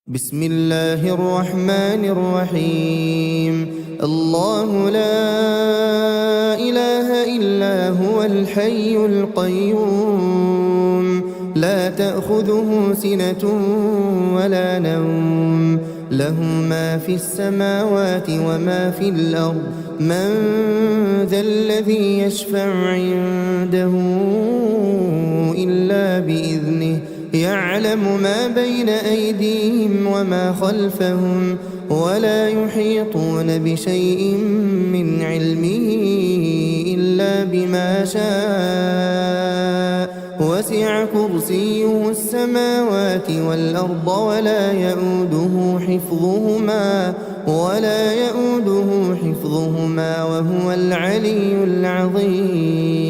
بسم الله الرحمن الرحيم. الله لا إله إلا هو الحي القيوم لا تأخذه سنة ولا نوم له ما في السماوات وما في الأرض من ذا الذي يشفع عنده إلا بإذنه يعلم ما بين أيديهم وما خلفهم ولا يحيطون بشيء من علمه إلا بما شاء وسع كرسيه السماوات والأرض ولا يؤوده حفظهما وهو العلي العظيم.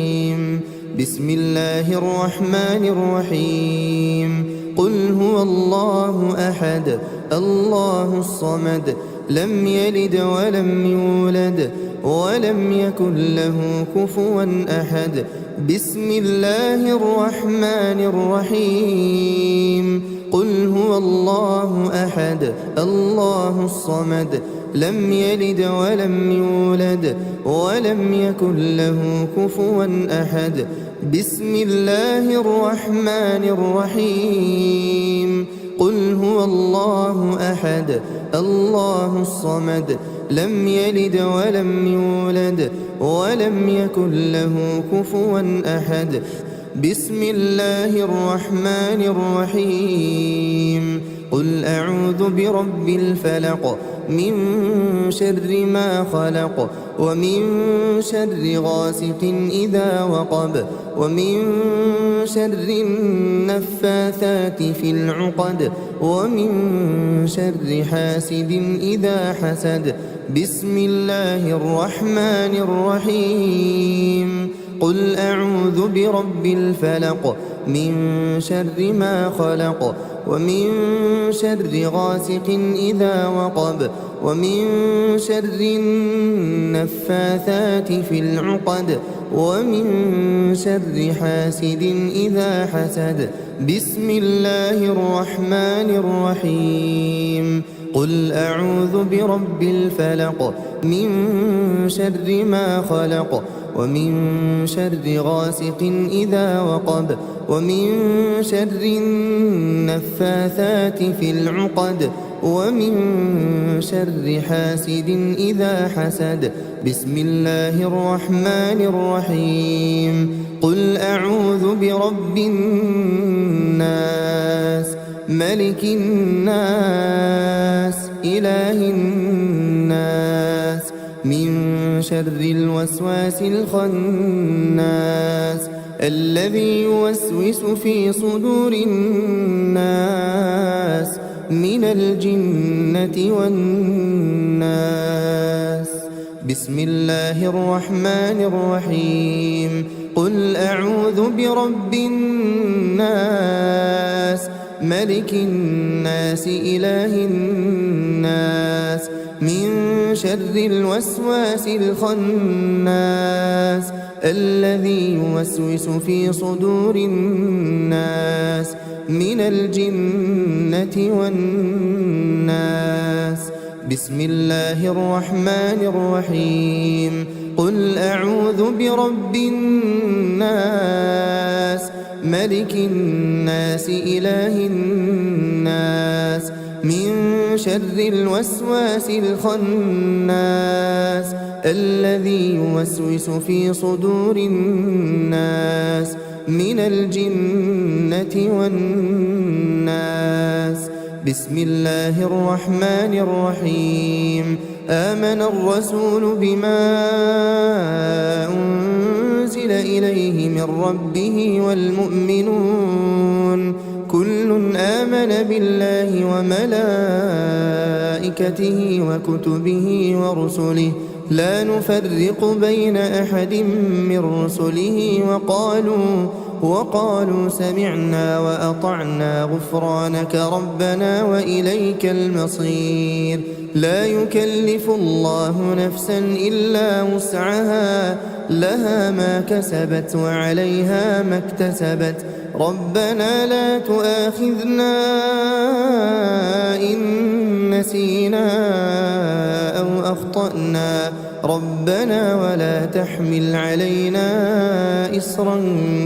بسم الله الرحمن الرحيم. قل هو الله أحد الله الصمد لم يلد ولم يولد ولم يكن له كفوا أحد. بسم الله الرحمن الرحيم. قل هو الله أحد الله الصمد لم يلد ولم يولد ولم يكن له كفوا أحد. بسم الله الرحمن الرحيم. قل هو الله أحد الله الصمد لم يلد ولم يولد ولم يكن له كفوا أحد. بسم الله الرحمن الرحيم. قل أعوذ برب الفلق من شر ما خلق ومن شر غاسق إذا وقب ومن شر النفاثات في العقد ومن شر حاسد إذا حسد. بسم الله الرحمن الرحيم. قل أعوذ برب الفلق من شر ما خلق ومن شر غاسق إذا وقب ومن شر النفاثات في العقد ومن شر حاسد إذا حسد. بسم الله الرحمن الرحيم. قل أعوذ برب الفلق من شر ما خلق ومن شر غاسق إذا وقب ومن شر النفاثات في العقد ومن شر حاسد إذا حسد. بسم الله الرحمن الرحيم. قل أعوذ برب الناس ملك الناس إله الناس من شر الوسواس الخناس الذي يوسوس في صدور الناس من الجنة والناس. بسم الله الرحمن الرحيم. قل أعوذ برب الناس ملك الناس إله الناس من شر الوسواس الخناس الذي يوسوس في صدور الناس من الجنة والناس. بسم الله الرحمن الرحيم. قل أعوذ برب الناس ملك الناس إله الناس من شر الوسواس الخناس الذي يوسوس في صدور الناس من الجنة والناس. بسم الله الرحمن الرحيم. آمن الرسول بما أنزل إليه من ربه والمؤمنون كل آمن بالله وملائكته وكتبه ورسله لا نفرق بين أحد من رسله وقالوا سمعنا وأطعنا غفرانك ربنا وإليك المصير. لا يكلف الله نفسا إلا وسعها لها ما كسبت وعليها ما اكتسبت. ربنا لا تؤاخذنا إن أخطأنا ربنا ولا تحمل علينا إصرا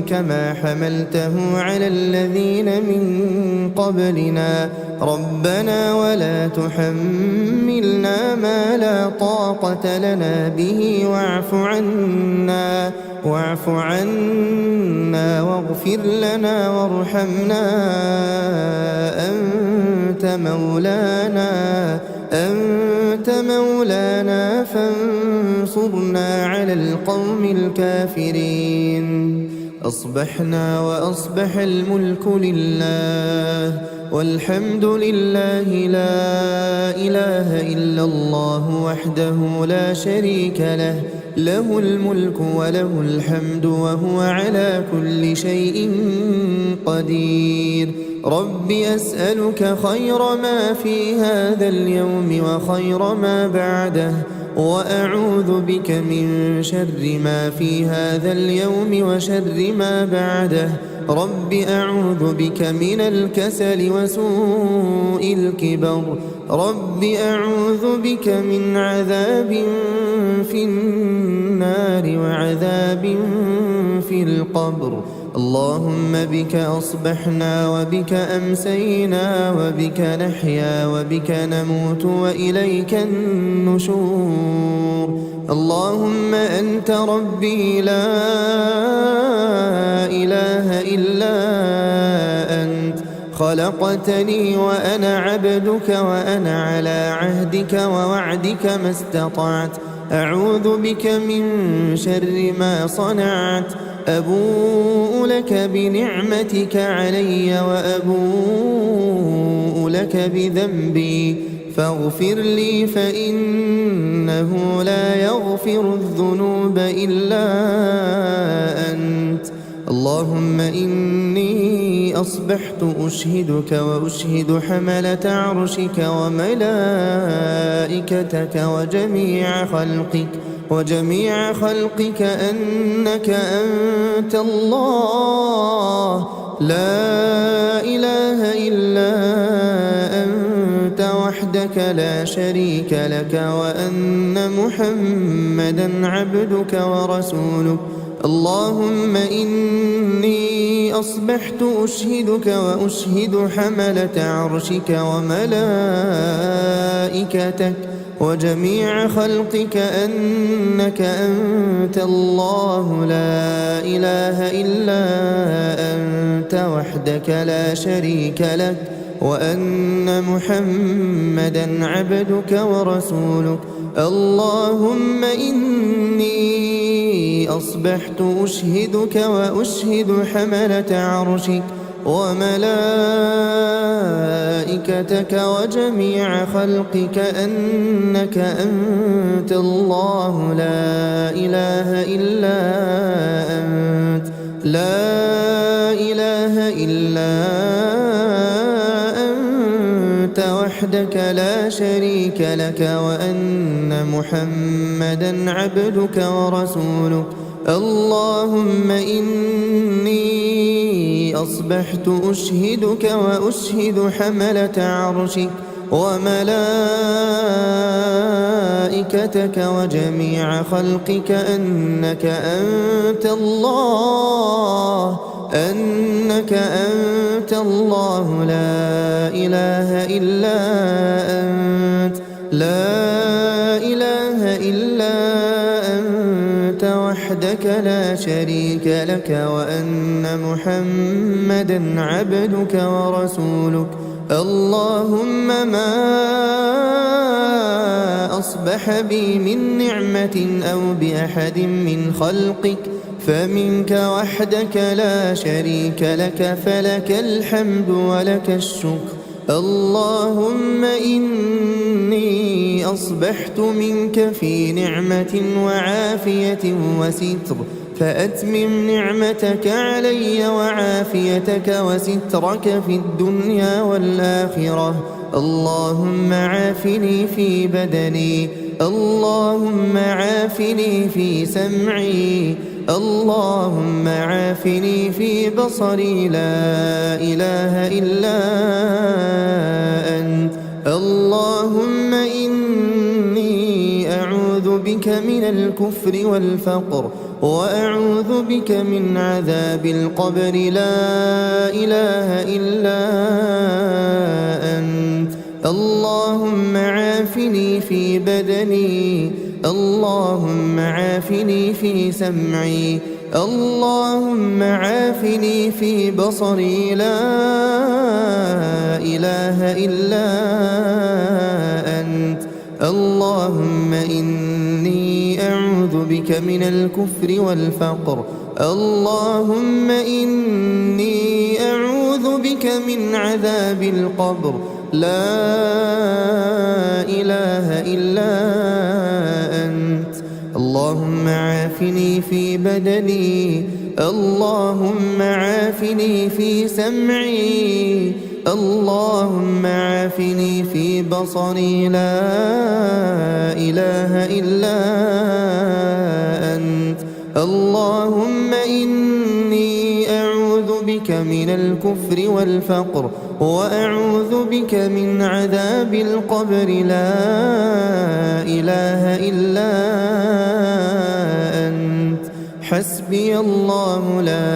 كما حملته على الذين من قبلنا ربنا ولا تحملنا ما لا طاقة لنا به واعف عنا واغفر لنا وارحمنا أنت مولانا فانصرنا على القوم الكافرين. أصبحنا وأصبح الملك لله والحمد لله لا إله إلا الله وحده لا شريك له له الملك وله الحمد وهو على كل شيء قدير. رب أسألك خير ما في هذا اليوم وخير ما بعده وأعوذ بك من شر ما في هذا اليوم وشر ما بعده. رب أعوذ بك من الكسل وسوء الكبر. رب أعوذ بك من عذاب في النار وعذاب في القبر. اللهم بك أصبحنا وبك أمسينا وبك نحيا وبك نموت وإليك النشور. اللهم أنت ربي لا إله إلا أنت خلقتني وأنا عبدك وأنا على عهدك ووعدك ما استطعت. أعوذ بك من شر ما صنعت. أبوء لك بنعمتك علي وأبوء لك بذنبي فاغفر لي فإنه لا يغفر الذنوب إلا أنت. اللهم إني أصبحت أشهدك وأشهد حملة عرشك وملائكتك وجميع خلقك أنك أنت الله لا إله إلا أنت وحدك لا شريك لك وأن محمدا عبدك ورسولك. اللهم إني أصبحت أشهدك وأشهد حملة عرشك وملائكتك وجميع خلقك أنك أنت الله لا إله إلا أنت وحدك لا شريك لك وأن محمدا عبدك ورسولك. اللهم إني أصبحت أشهدك وأشهد حملة عرشك وملائكتك وجميع خلقك أنك أنت الله لا إله إلا أنت وحدك لا شريك لك وأن محمدا عبدك ورسولك. اللهم إني أصبحت أشهدك وأشهد حملة عرشك وملائكتك وجميع خلقك أنك أنت الله لا إله إلا أنت وحدك لا شريك لك وأن محمدا عبدك ورسولك. اللهم ما أصبح بي من نعمة أو بأحد من خلقك فمنك وحدك لا شريك لك فلك الحمد ولك الشكر. اللهم إني أصبحت منك في نعمة وعافية وستر فأتمم نعمتك علي وعافيتك وسترك في الدنيا والآخرة. اللهم عافني في بدني، اللهم عافني في سمعي، اللهم عافني في بصري، لا إله إلا أنت. اللهم إني بك من الكفر والفقر وأعوذ بك من عذاب القبر لا إله إلا أنت اللهم عافني في بدني اللهم عافني في سمعي اللهم عافني في بصري لا إله إلا أنت اللهم إني أعوذ بك من الكفر والفقر اللهم إني أعوذ بك من عذاب القبر لا إله إلا أنت اللهم عافني في بدني اللهم عافني في سمعي اللهم عافني في بصري لا إله إلا أنت اللهم إني أعوذ بك من الكفر والفقر وأعوذ بك من عذاب القبر لا إله إلا أنت حسبي الله لا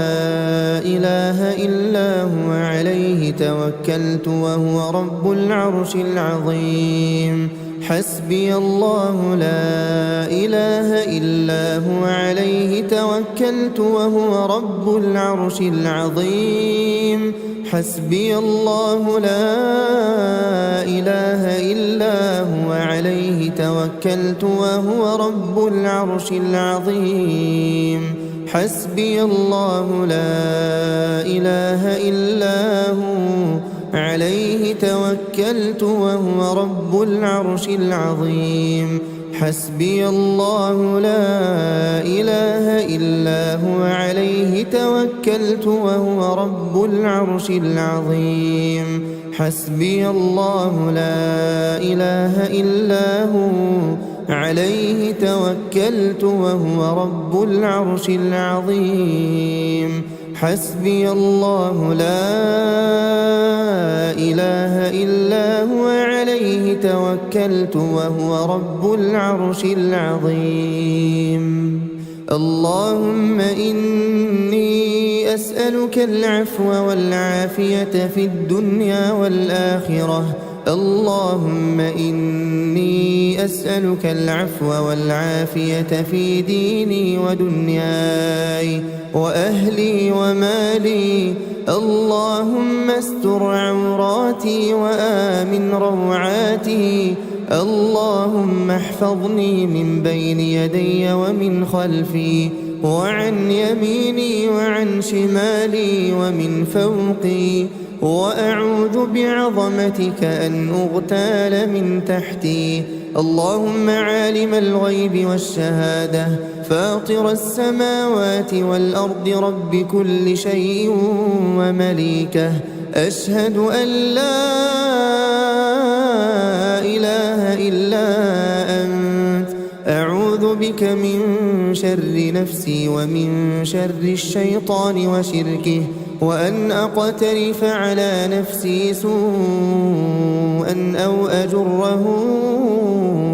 إله إلا هو عليه توكلت وهو رب العرش العظيم حسبي الله لا إله إلا هو عليه توكلت وهو رب العرش العظيم حسبي الله لا إله إلا هو عليه توكلت وهو رب العرش العظيم حسبي الله لا إله إلا هو عليه توكلت وهو رب العرش العظيم حسبي الله لا إله إلا هو عليه توكلت وهو رب العرش العظيم حسبي الله لا إله إلا هو عليه توكلت وهو رب العرش العظيم حسبي الله لا إله إلا هو عليه توكلت وهو رب العرش العظيم اللهم إني أسألك العفو والعافية في الدنيا والآخرة اللهم إني أسألك العفو والعافية في ديني ودنياي وأهلي ومالي اللهم استر عوراتي وآمن روعاتي اللهم احفظني من بين يدي ومن خلفي وعن يميني وعن شمالي ومن فوقي وأعوذ بعظمتك أن أغتال من تحتي اللهم عالم الغيب والشهادة فاطر السماوات والأرض رب كل شيء ومليكه أشهد أن لا إله إلا أنت أعوذ بك من شر نفسي ومن شر الشيطان وشركه وأن أقترف على نفسي سوءا أو أجره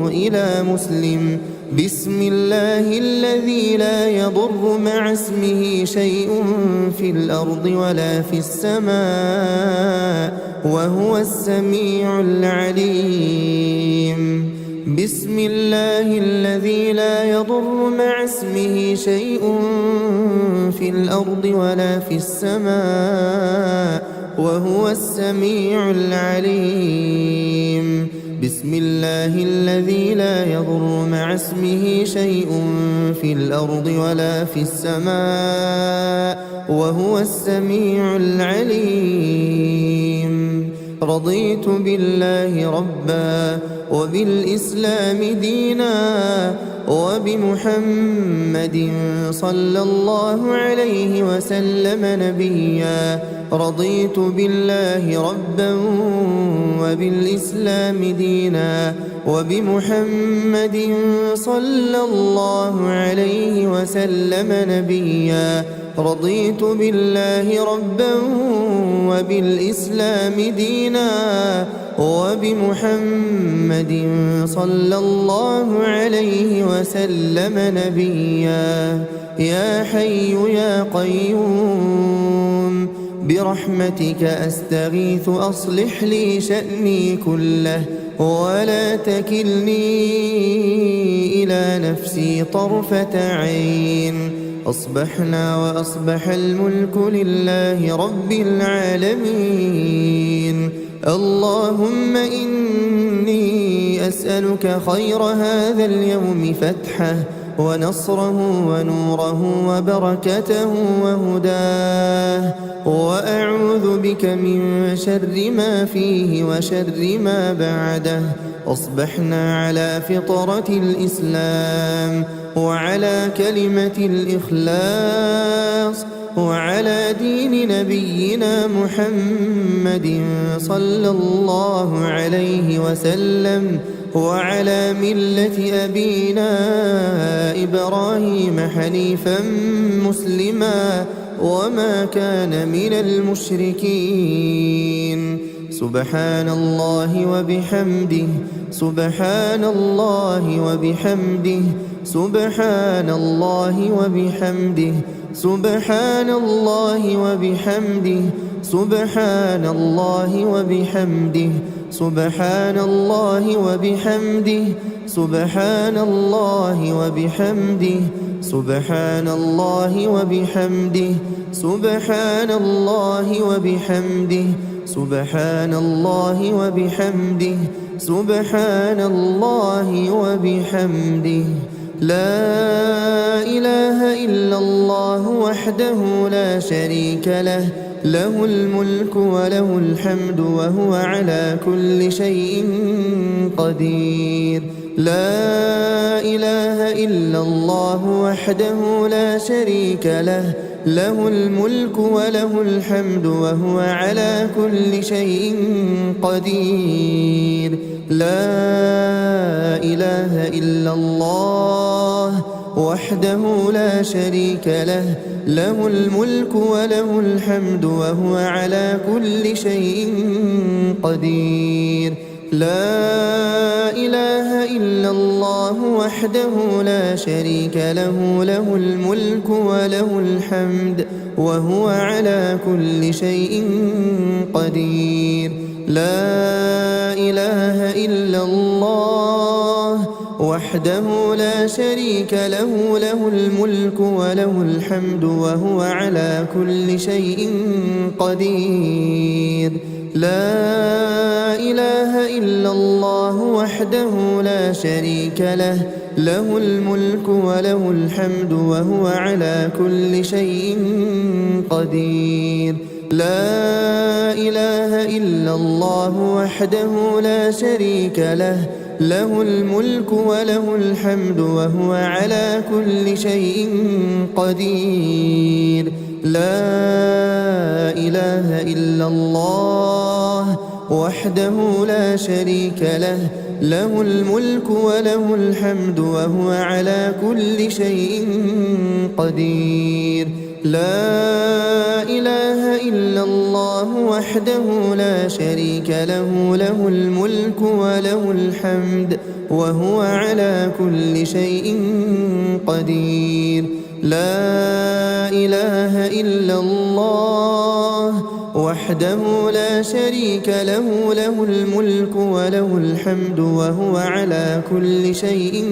إلى مسلم بسم الله الذي لا يضر مع اسمه شيء في الأرض ولا في السماء وهو السميع العليم بسم الله الذي لا يضر مع اسمه شيء في الأرض ولا في السماء وهو السميع العليم بسم الله الذي لا يضر مع اسمه شيء في الأرض ولا في السماء وهو السميع العليم رضيت بالله ربا وبالإسلام دينا وبمحمد صلى الله عليه وسلم نبيا رضيت بالله ربا وبالإسلام دينا وبمحمد صلى الله عليه وسلم نبيا رضيت بالله ربا وبالإسلام دينا وبمحمد صلى الله عليه وسلم نبيا. يا حي يا قيوم برحمتك أستغيث أصلح لي شأني كله ولا تكلني إلى نفسي طرفة عين. أصبحنا وأصبح الملك لله رب العالمين. اللهم إني أسألك خير هذا اليوم فتحه ونصره ونوره وبركته وهداه، وأعوذ بك من شر ما فيه وشر ما بعده. أصبحنا على فطرة الإسلام وعلى كلمة الإخلاص وعلى دين نبينا محمد صلى الله عليه وسلم وعلى ملة أبينا إبراهيم حنيفا مسلما وما كان من المشركين. سبحان الله وبحمده سبحان الله وبحمده سبحان الله وبحمده سبحان الله وبحمده سبحان الله وبحمده سبحان الله وبحمده سبحان الله وبحمده سبحان الله وبحمده سبحان الله وبحمده سبحان الله وبحمده سبحان الله وبحمده. لا إله إلا الله وحده لا شريك له، له الملك وله الحمد وهو على كل شيء قدير. لا إله إلا الله وحده لا شريك له، له الملك وله الحمد وهو على كل شيء قدير. لا إله إلا الله وحده لا شريك له، له الملك وله الحمد وهو على كل شيء قدير. لا إله إلا الله وحده لا شريك له، له الملك وله الحمد وهو على كل شيء قدير. لا إله إلا الله وحده لا شريك له، له الملك وله الحمد وهو على كل شيء قدير. لا إله إلا الله وحده لا شريك له، له الملك وله الحمد وهو على كل شيء قدير. لا إله إلا الله وحده لا شريك له، له الملك وله الحمد وهو على كل شيء قدير. لا إله إلا الله وحده لا شريك له، له الملك وله الحمد وهو على كل شيء قدير. لا إله إلا الله وحده لا شريك له، له الملك وله الحمد وهو على كل شيء قدير. لا إله إلا الله وحده لا شريك له، له الملك وله الحمد وهو على كل شيء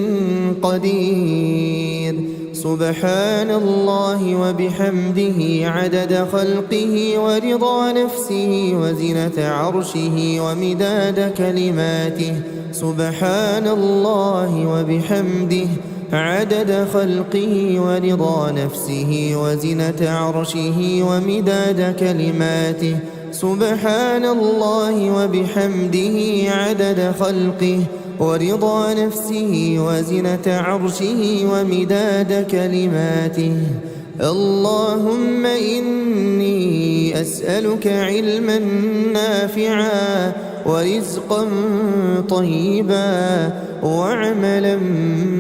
قدير. سبحان الله وبحمده عدد خلقه ورضا نفسه وزنة عرشه ومداد كلماته. سبحان الله وبحمده عدد خلقه ورضا نفسه وزنة عرشه ومداد كلماته. سبحان الله وبحمده عدد خلقه ورضا نفسه وزنة عرشه ومداد كلماته. اللهم إني أسألك علما نافعا ورزقا طيبا وعملا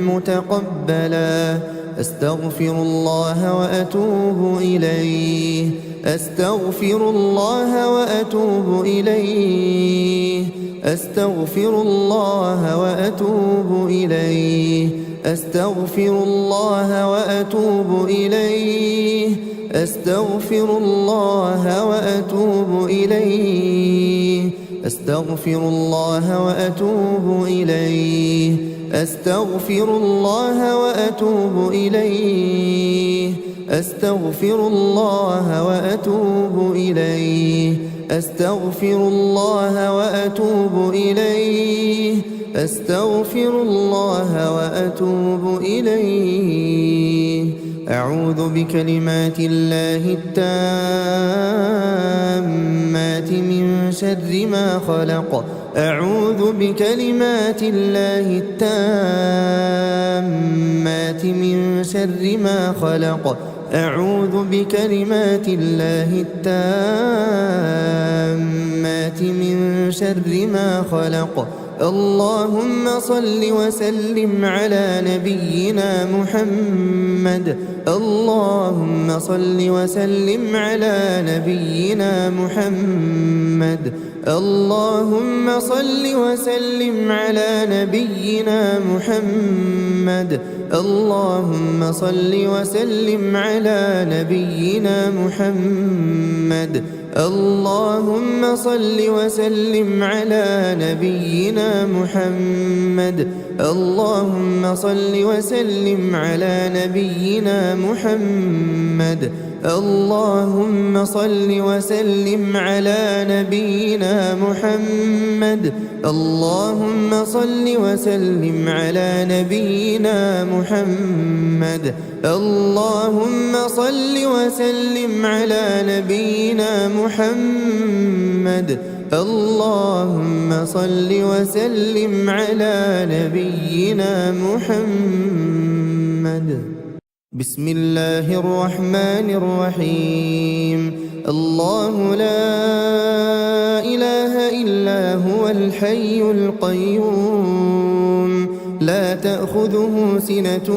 متقبلا. أستغفر الله وأتوب إليه، أستغفر الله وأتوب إليه، أستغفر الله وأتوب إليه أستغفر الله وأتوب إليه أستغفر الله وأتوب إليه أستغفر الله وأتوب إليه أستغفر الله وأتوب إليه أستغفر الله وأتوب إليه أستغفر الله وأتوب إليه أستغفر الله وأتوب إليه أعوذ بكلمات الله التامات من شر ما خلق أعوذ بكلمات الله التامات من شر ما خلق أعوذ بكلمات الله التامات من شر ما خلق اللهم صل وسلم على نبينا محمد اللهم صل وسلم على نبينا محمد اللهم صل وسلم على نبينا محمد اللهم صل وسلم على نبينا محمد اللهم صل وسلم على نبينا محمد اللهم صل وسلم على نبينا محمد اللهم صل وسلم على نبينا محمد اللهم صل وسلم على نبينا محمد اللهم صل وسلم على نبينا محمد اللهم صل وسلم على نبينا محمد بسم الله الرحمن الرحيم الله لا إله إلا هو الحي القيوم لا تأخذه سنة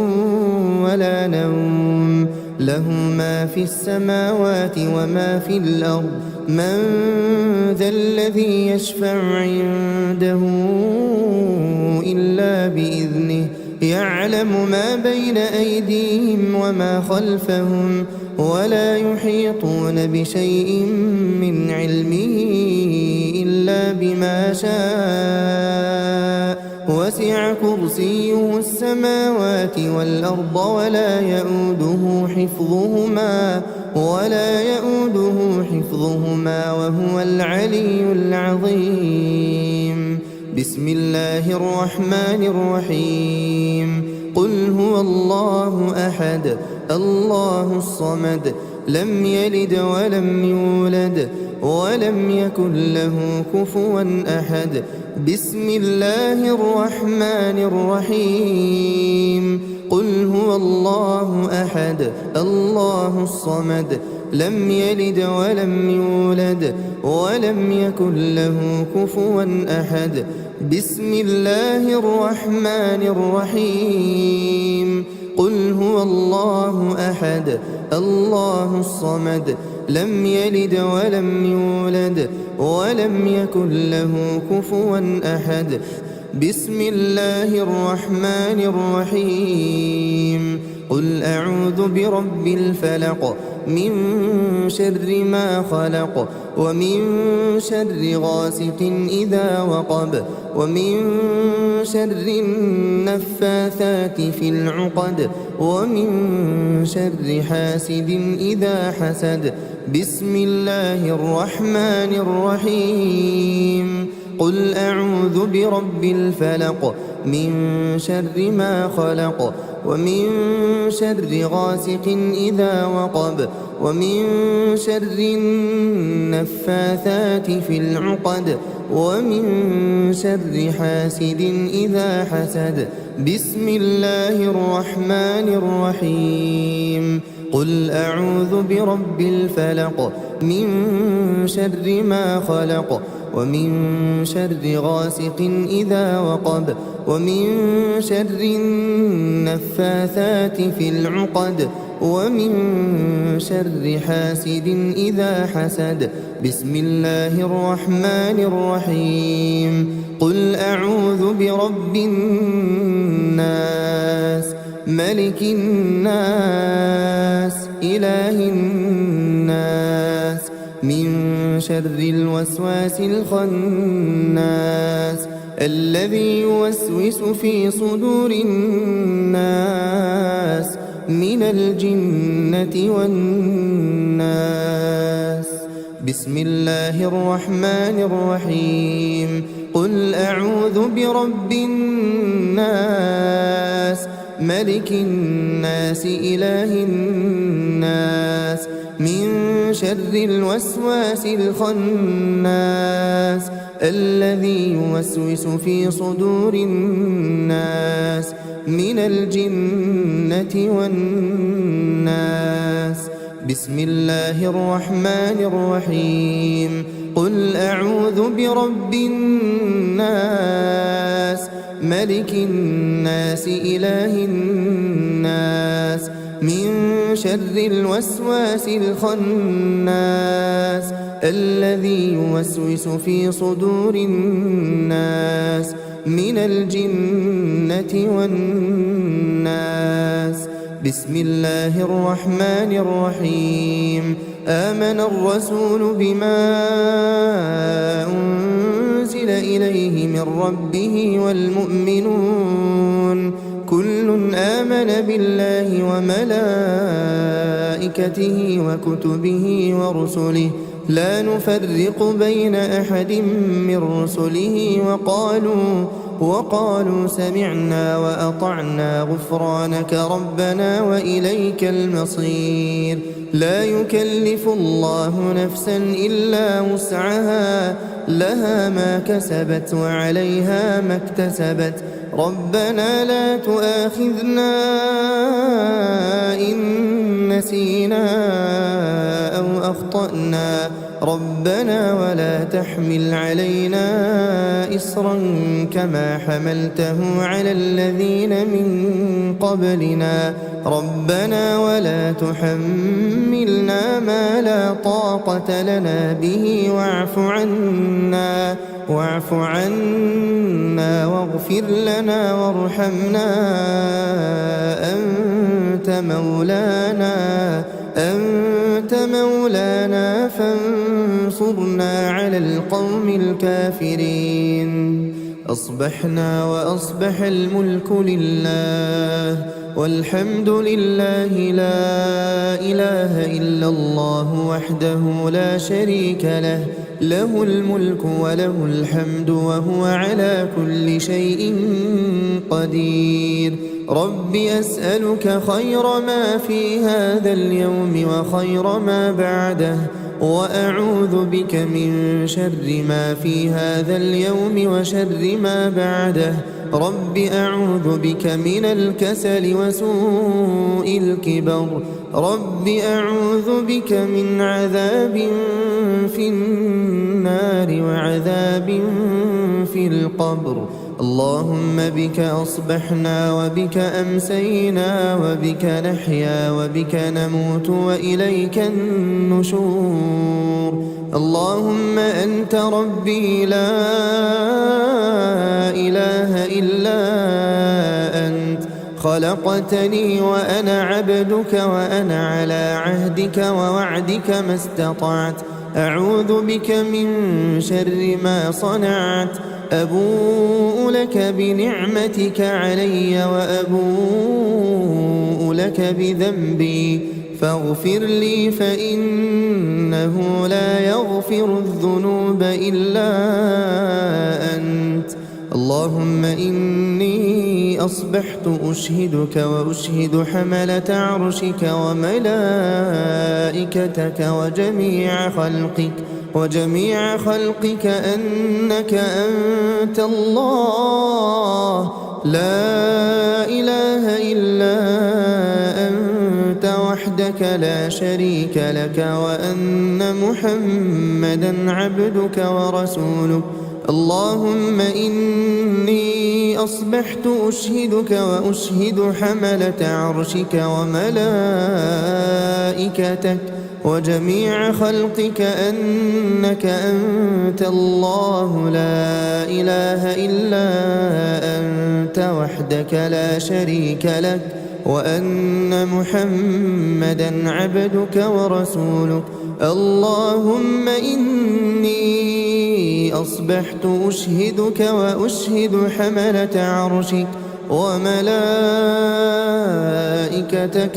ولا نوم له ما في السماوات وما في الأرض من ذا الذي يشفع عنده إلا بإذنه يعلم ما بين أيديهم وما خلفهم ولا يحيطون بشيء من علمه إلا بما شاء وسع كرسيه السماوات والأرض ولا يؤوده حفظهما وهو العلي العظيم بسم الله الرحمن الرحيم قل هو الله أحد الله الصمد لم يلد ولم يولد ولم يكن له كفوا أحد بسم الله الرحمن الرحيم قل هو الله أحد الله الصمد لم يلد ولم يولد ولم يكن له كفوا أحد بسم الله الرحمن الرحيم قل هو الله أحد الله الصمد لم يلد ولم يولد ولم يكن له كفوا أحد بسم الله الرحمن الرحيم قل أعوذ برب الفلق من شر ما خلق ومن شر غاسق إذا وقب ومن شر النفاثات في العقد ومن شر حاسد إذا حسد بسم الله الرحمن الرحيم قل أعوذ برب الفلق من شر ما خلق ومن شر غاسق إذا وقب ومن شر النفاثات في العقد ومن شر حاسد إذا حسد بسم الله الرحمن الرحيم قل أعوذ برب الفلق من شر ما خلق ومن شر غاسق إذا وقب ومن شر النفاثات في العقد ومن شر حاسد إذا حسد. بسم الله الرحمن الرحيم. قل أعوذ برب الناس ملك الناس إله الناس من شر الوسواس الخناس الذي يوسوس في صدور الناس من الجنة والناس. بسم الله الرحمن الرحيم. قل أعوذ برب الناس ملك الناس إله الناس من شر الوسواس الخناس الذي يوسوس في صدور الناس من الجنة والناس. بسم الله الرحمن الرحيم. قل أعوذ برب الناس ملك الناس إله الناس من شر الوسواس الخناس الذي يوسوس في صدور الناس من الجنة والناس. بسم الله الرحمن الرحيم. آمن الرسول بما أنزل إليه من ربه والمؤمنون كل آمن بالله وملائكته وكتبه ورسله لا نفرق بين أحد من رسله وقالوا سمعنا وأطعنا غفرانك ربنا وإليك المصير. لا يكلف الله نفسا إلا وسعها لها ما كسبت وعليها ما اكتسبت. ربنا لا تؤاخذنا إن نسينا أو أخطأنا ربنا ولا تحمل علينا إصرا كما حملته على الذين من قبلنا ربنا ولا تحملنا ما لا طاقة لنا به واعف عنا واغفر لنا وارحمنا أنت مولانا فانصرنا على القوم الكافرين. أصبحنا وأصبح الملك لله والحمد لله لا إله إلا الله وحده لا شريك له له الملك وله الحمد وهو على كل شيء قدير. رب أسألك خير ما في هذا اليوم وخير ما بعده وأعوذ بك من شر ما في هذا اليوم وشر ما بعده. رب أعوذ بك من الكسل وسوء الكبر. رب أعوذ بك من عذاب في النار وعذاب في القبر. اللهم بك أصبحنا وبك أمسينا وبك نحيا وبك نموت وإليك النشور. اللهم أنت ربي لا إله إلا أنت خلقتني وأنا عبدك وأنا على عهدك ووعدك ما استطعت. أعوذ بك من شر ما صنعت. أبوء لك بنعمتك علي وأبوء لك بذنبي فاغفر لي فإنه لا يغفر الذنوب إلا أنت. اللهم إني أصبحت أشهدك وأشهد حملة عرشك وملائكتك وجميع خلقك أنك أنت الله لا إله إلا أنت وحدك وحدك لا شريك لك وأن محمدا عبدك ورسولك. اللهم إني أصبحت أشهدك وأشهد حملة عرشك وملائكتك وجميع خلقك أنك أنت الله لا إله إلا أنت وحدك لا شريك لك وأن محمدا عبدك ورسولك. اللهم إني أصبحت أشهدك وأشهد حملة عرشك وملائكتك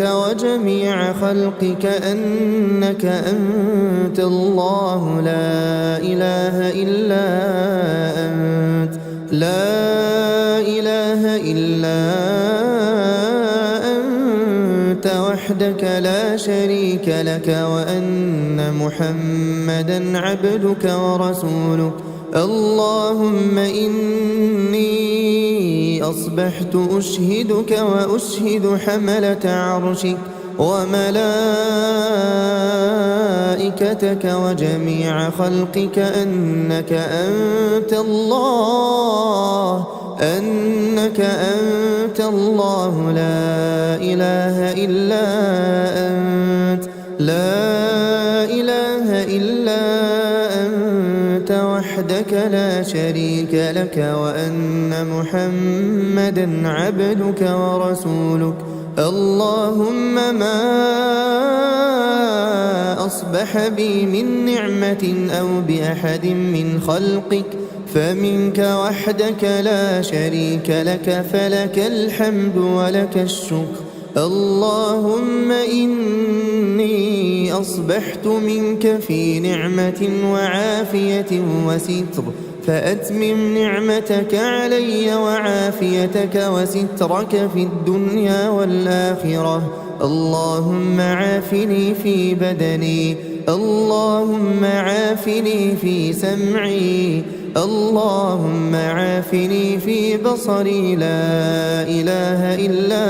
وجميع خلقك أنك أنت الله لا إله إلا أنت وحدك لا شريك لك وأن محمدا عبدك ورسولك. اللهم إني أصبحت أشهدك وأشهد حملة عرشك وملائكتك وجميع خلقك أنك أنت الله لا إله إلا أنت وحدك لا شريك لك وأن محمدا عبدك ورسولك. اللهم ما أصبح بي من نعمة أو بأحد من خلقك فمنك وحدك لا شريك لك فلك الحمد ولك الشكر. اللهم إني أصبحت منك في نعمة وعافية وستر فأتمم نعمتك علي وعافيتك وسترك في الدنيا والآخرة. اللهم عافني في بدني، اللهم عافني في سمعي، اللهم عافني في بصري لا إله إلا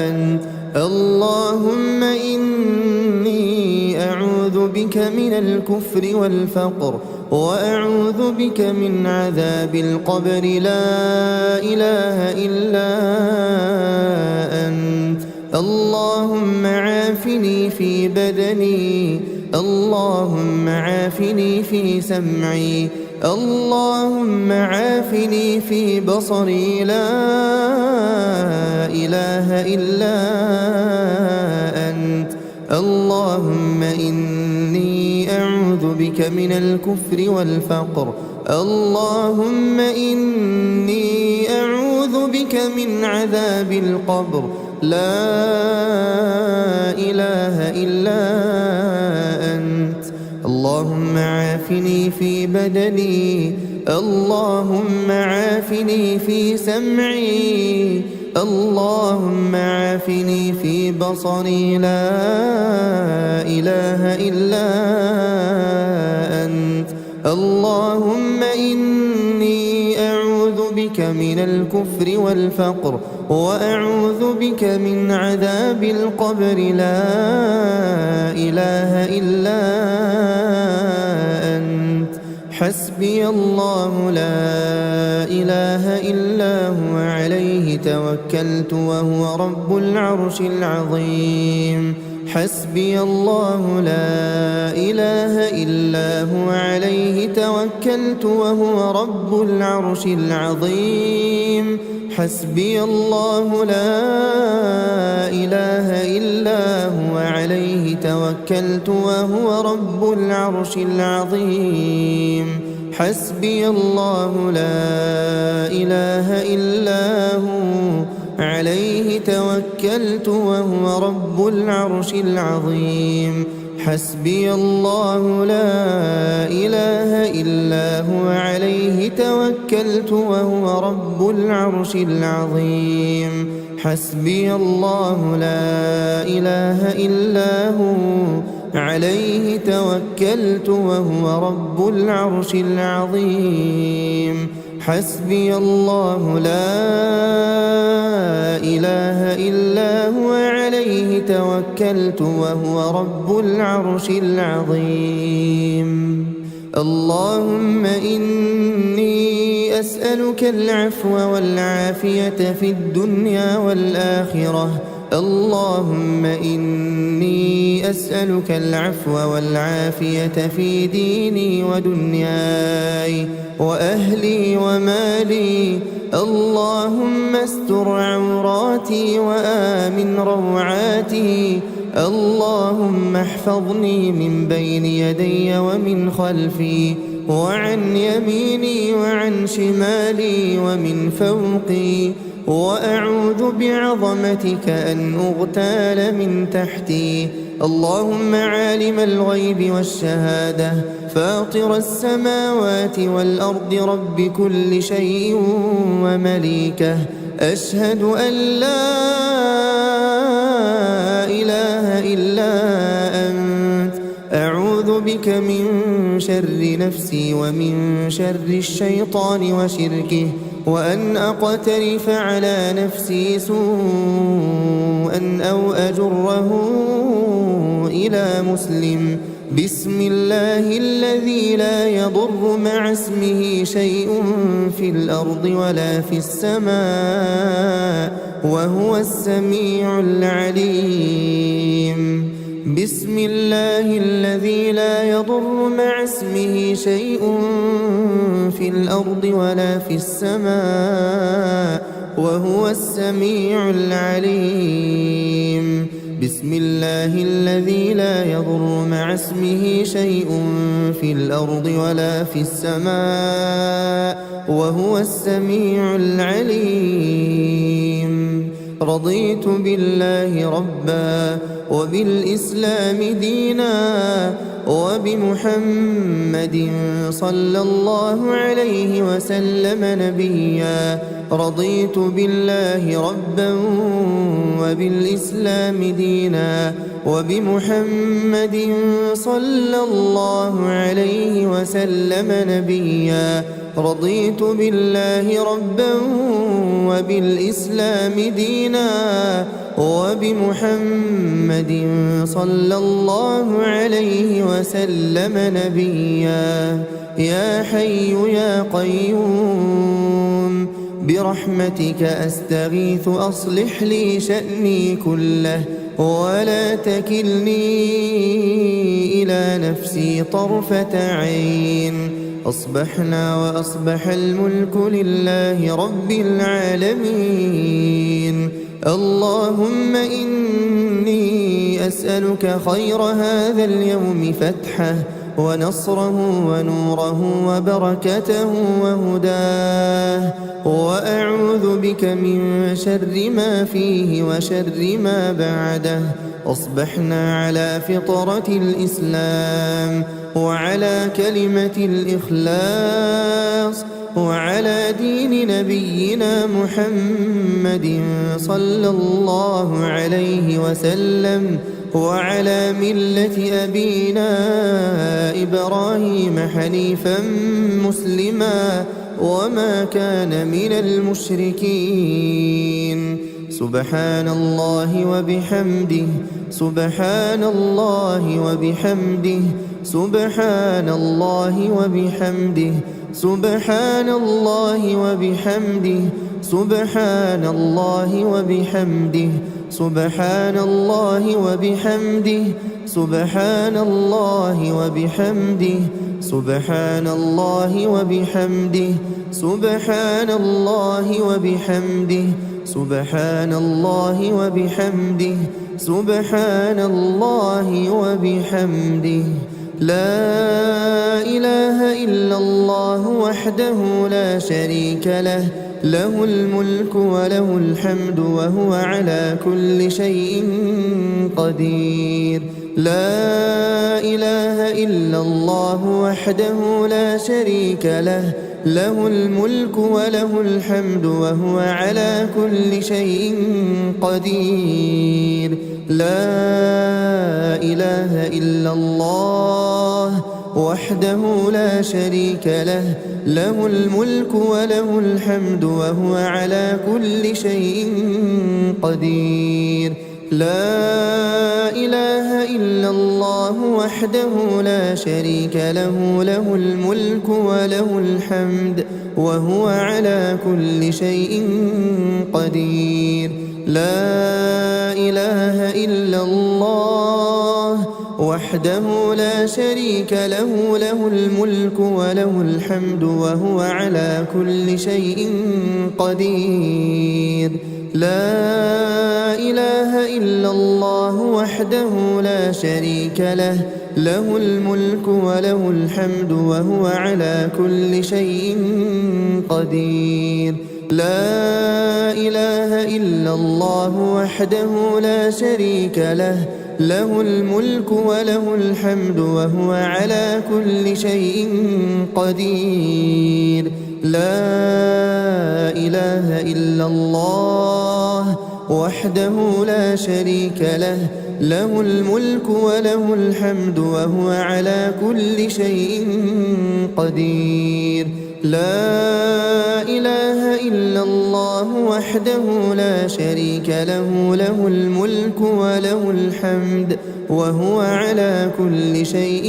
أنت. اللهم إني أعوذ بك من الكفر والفقر وأعوذ بك من عذاب القبر لا إله إلا أنت. اللهم عافني في بدني، اللهم عافني في سمعي، اللهم عافني في بصري لا إله إلا أنت. اللهم إني أعوذ بك من الكفر والفقر، اللهم إني أعوذ بك من عذاب القبر لا إله إلا أنت. اللهم عافني في بدني، اللهم عافني في سمعي، اللهم عافني في بصري لا إله إلا أنت. اللهم إني أعوذ بك من الكفر والفقر وأعوذ بك من عذاب القبر لا إله إلا أنت. حسبي الله لا إله إلا هو عليه توكلت وهو رب العرش العظيم. حسبي الله لا إله إلا هو عليه توكلت وهو رب العرش العظيم. حسبي الله لا إله إلا هو عليه توكلت وهو رب العرش العظيم. حسبي الله لا إله إلا هو عليه توكلت وهو رب العرش العظيم. حسبي الله لا إله إلا هو عليه توكلت وهو رب العرش العظيم. حسبي الله لا إله إلا هو عليه توكلت وهو رب العرش العظيم. حسبي الله لا إله إلا هو عليه توكلت وهو رب العرش العظيم اللهم إني أسألك العفو والعافية في الدنيا والآخرة اللهم إني أسألك العفو والعافية في ديني ودنياي وأهلي ومالي اللهم استر عوراتي وآمن روعاتي اللهم احفظني من بين يدي ومن خلفي وعن يميني وعن شمالي ومن فوقي وأعوذ بعظمتك أن أغتال من تحتي اللهم عالم الغيب والشهادة فاطر السماوات والأرض رب كل شيء ومليكه أشهد أن لا إله إلا أنت أعوذ بك من شر نفسي ومن شر الشيطان وشركه وأن أقترف على نفسي سوءا أو أجره إلى مسلم بسم الله الذي لا يضر مع اسمه شيء في الأرض ولا في السماء وهو السميع العليم بسم الله الذي لا يضر مع اسمه شيء في الأرض ولا في السماء وهو السميع العليم بسم الله الذي لا يضر مع اسمه شيء في الأرض ولا في السماء وهو السميع العليم رضيت بالله ربا وبالإسلام دينا وبمحمد صلى الله عليه وسلم نبيا رضيت بالله ربا وبالإسلام دينا وبمحمد صلى الله عليه وسلم نبيا رضيت بالله ربا وبالإسلام دينا وبمحمد صلى الله عليه وسلم نبيا يا حي يا قيوم برحمتك أستغيث أصلح لي شأني كله ولا تكلني إلى نفسي طرفة عين أصبحنا وأصبح الملك لله رب العالمين اللهم إني أسألك خير هذا اليوم فتحه ونصره ونوره وبركته وهداه وأعوذ بك من شر ما فيه وشر ما بعده أصبحنا على فطرة الإسلام وعلى كلمة الإخلاص وعلى دين نبينا محمد صلى الله عليه وسلم وعلى ملة أبينا إبراهيم حنيفا مسلما وما كان من المشركين سبحان الله وبحمده سبحان الله وبحمده سبحان الله وبحمده سبحان الله وبحمده سبحان الله وبحمده سبحان الله وبحمده سبحان الله وبحمده سبحان الله وبحمده سبحان الله وبحمده سبحان الله وبحمده سبحان الله وبحمده لا إله إلا الله وحده لا شريك له له الملك وله الحمد وهو على كل شيء قدير لا إله إلا الله وحده لا شريك له له الملك وله الحمد وهو على كل شيء قدير لا إله إلا الله وحده لا شريك له، له الملك وله الحمد وهو على كل شيء قدير. لا إله إلا الله وحده لا شريك له، له الملك وله الحمد وهو على كل شيء قدير. لا إله إلا الله وحده لا شريك له، له الملك وله الحمد وهو على كل شيء قدير. لا إله إلا الله وحده لا شريك له، له الملك وله الحمد وهو على كل شيء قدير. لا إله إلا الله وحده لا شريك له، له الملك وله الحمد وهو على كل شيء قدير. لا إله إلا الله وحده لا شريك له، له الملك وله الحمد وهو على كل شيء قدير. لا إله إلا الله وحده لا شريك له، له الملك وله الحمد وهو على كل شيء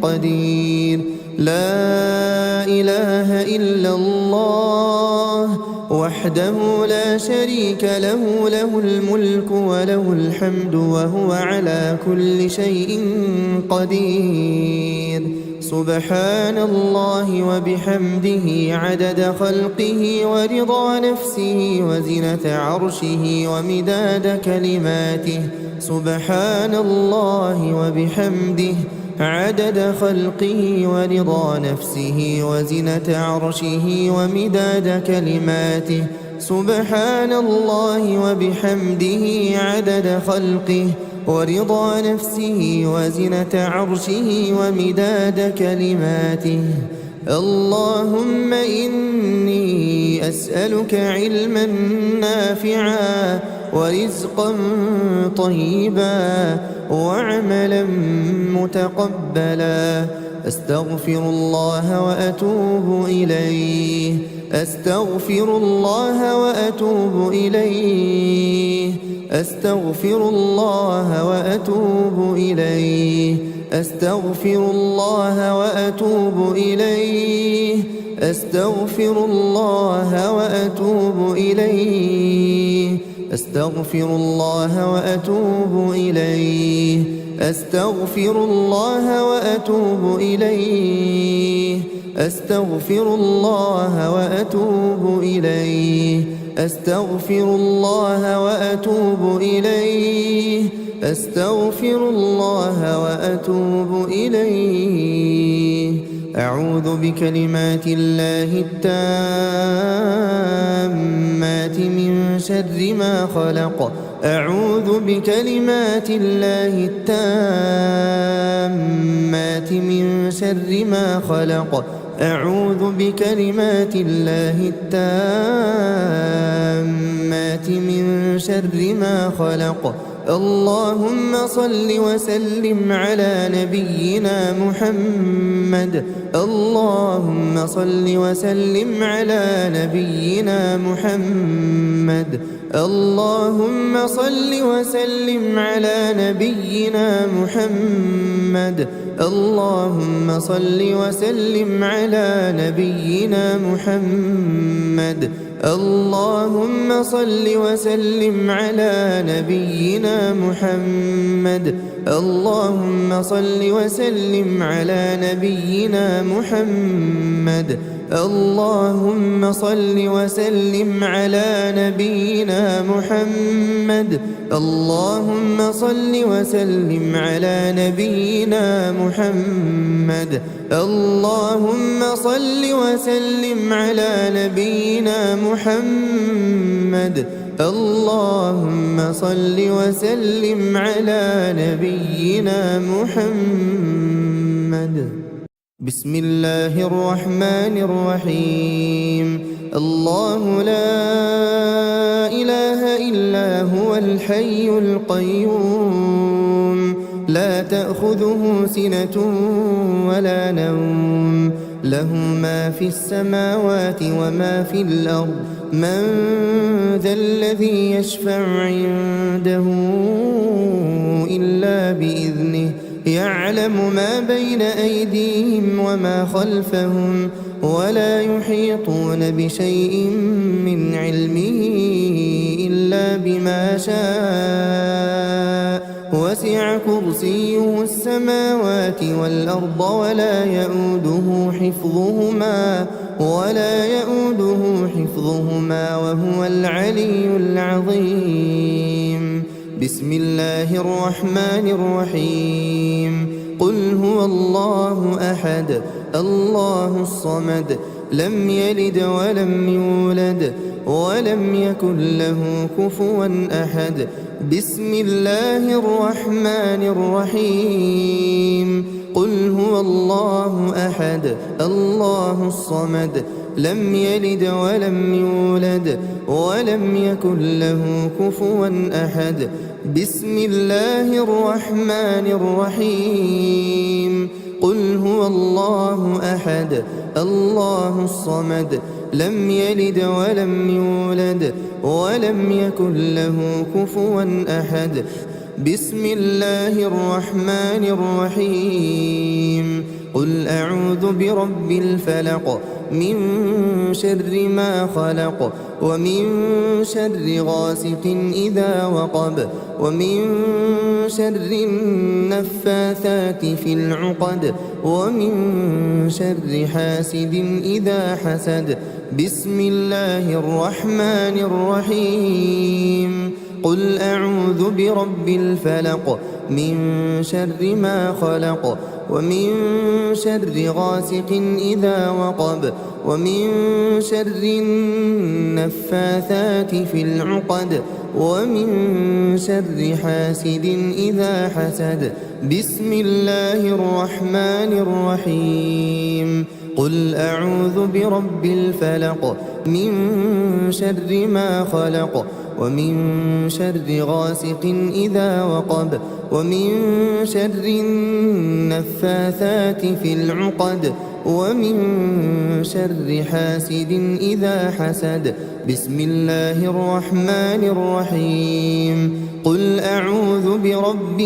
قدير. لا إله إلا الله وحده لا شريك له، له الملك وله الحمد وهو على كل شيء قدير. سبحان الله وبحمده عدد خلقه ورضا نفسه وزنة عرشه ومداد كلماته. سبحان الله وبحمده عدد خلقه ورضا نفسه وزنة عرشه ومداد كلماته. سبحان الله وبحمده عدد خلقه ورضا نفسه وزنة عرشه ومداد كلماته. اللهم إني أسألك علما نافعا ورزقا طيبا وعملا متقبلا. أستغفر الله وأتوب إليه، أستغفر الله وأتوب إليه، أستغفر الله وأتوب إليه، أستغفر الله وأتوب إليه، أستغفر الله وأتوب إليه، أستغفر الله وأتوب إليه، أستغفر الله وأتوب إليه، أستغفر الله وأتوب إليه، أستغفر الله وأتوب إليه، أستغفر الله وأتوب إليه. أعوذ بكلمات الله التامات من شر ما خلق. أعوذ بكلمات الله التامات من شر ما خلق. أعوذ بكلمات الله التامات من شر ما خلق. اللهم صل وسلم على نبينا محمد. اللهم صل وسلم على نبينا محمد. اللهم صل وسلم على نبينا محمد. اللهم صل وسلم على نبينا محمد. اللهم صل وسلم على نبينا محمد. اللهم صل وسلم على نبينا محمد. اللهم صل وسلم على نبينا محمد. اللهم صل وسلم على نبينا محمد. اللهم صل وسلم على نبينا محمد. اللهم صل وسلم على نبينا محمد. بسم الله الرحمن الرحيم. الله لا إله إلا هو الحي القيوم، لا تأخذه سنة ولا نوم له ما في السماوات وما في الأرض من ذا الذي يشفع عنده إلا بإذنه يعلم ما بين أيديهم وما خلفهم ولا يحيطون بشيء من علمه إلا بما شاء وسع كرسيه السماوات والأرض ولا يؤوده حفظهما وهو العلي العظيم. بسم الله الرحمن الرحيم. قل هو الله أحد الله الصمد لم يلد ولم يولد ولم يكن له كفوا أحد. بسم الله الرحمن الرحيم. قل هو الله أحد الله الصمد لم يلد ولم يولد ولم يكن له كفوا أحد. بسم الله الرحمن الرحيم. قل هو الله أحد الله الصمد لم يلد ولم يولد ولم يكن له كفوا أحد. بسم الله الرحمن الرحيم. قل أعوذ برب الفلق من شر ما خلق ومن شر غاسق إذا وقب ومن شر النفاثات في العقد ومن شر حاسد إذا حسد. بسم الله الرحمن الرحيم. قل أعوذ برب الفلق من شر ما خلق ومن شر غاسق إذا وقب ومن شر النفاثات في العقد ومن شر حاسد إذا حسد. بسم الله الرحمن الرحيم. قل أعوذ برب الفلق من شر ما خلق ومن شر غاسق إذا وقب ومن شر النفاثات في العقد ومن شر حاسد إذا حسد. بسم الله الرحمن الرحيم. قل أعوذ برب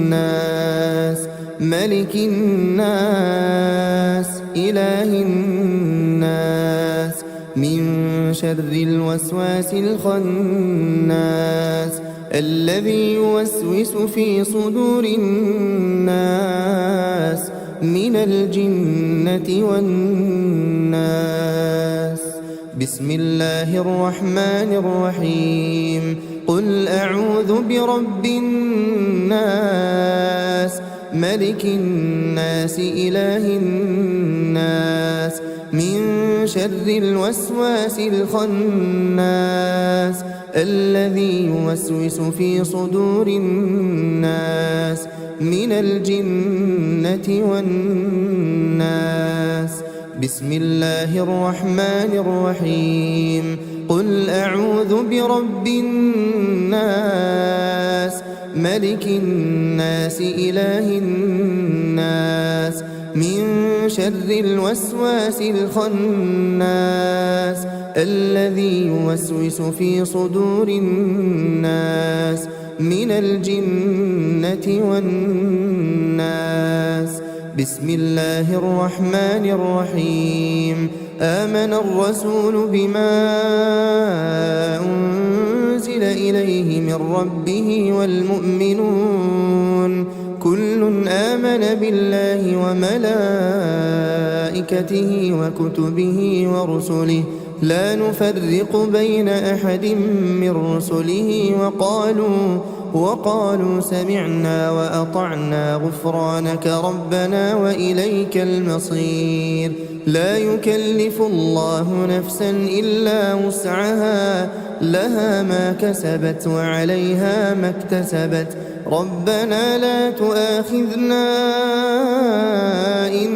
الناس ملك الناس إله الناس من شر الوسواس الخناس الذي يوسوس في صدور الناس من الجنة والناس. بسم الله الرحمن الرحيم. قل أعوذ برب الناس ملك الناس إله الناس من شر الوسواس الخناس الذي يوسوس في صدور الناس من الجنة والناس. بسم الله الرحمن الرحيم. قل أعوذ برب الناس ملك الناس إله الناس من شر الوسواس الخناس الذي يوسوس في صدور الناس من الجنة والناس. بسم الله الرحمن الرحيم. آمن الرسول بما أنزل إليه من ربه والمؤمنون كل آمن بالله وملائكته وكتبه ورسله لا نفرق بين أحد من رسله وقالوا سمعنا وأطعنا غفرانك ربنا وإليك المصير. لا يكلف الله نفسا إلا وسعها لها ما كسبت وعليها ما اكتسبت. ربنا لا تؤاخذنا إن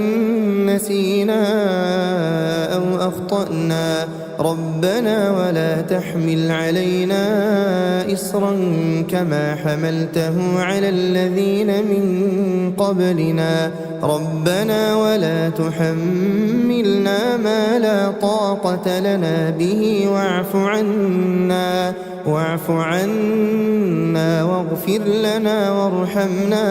نسينا أو أخطأنا أخطأنا ربنا ولا تحمل علينا إصرا كما حملته على الذين من قبلنا ربنا ولا تحملنا ما لا طاقة لنا به واعف عنا واغفر لنا وارحمنا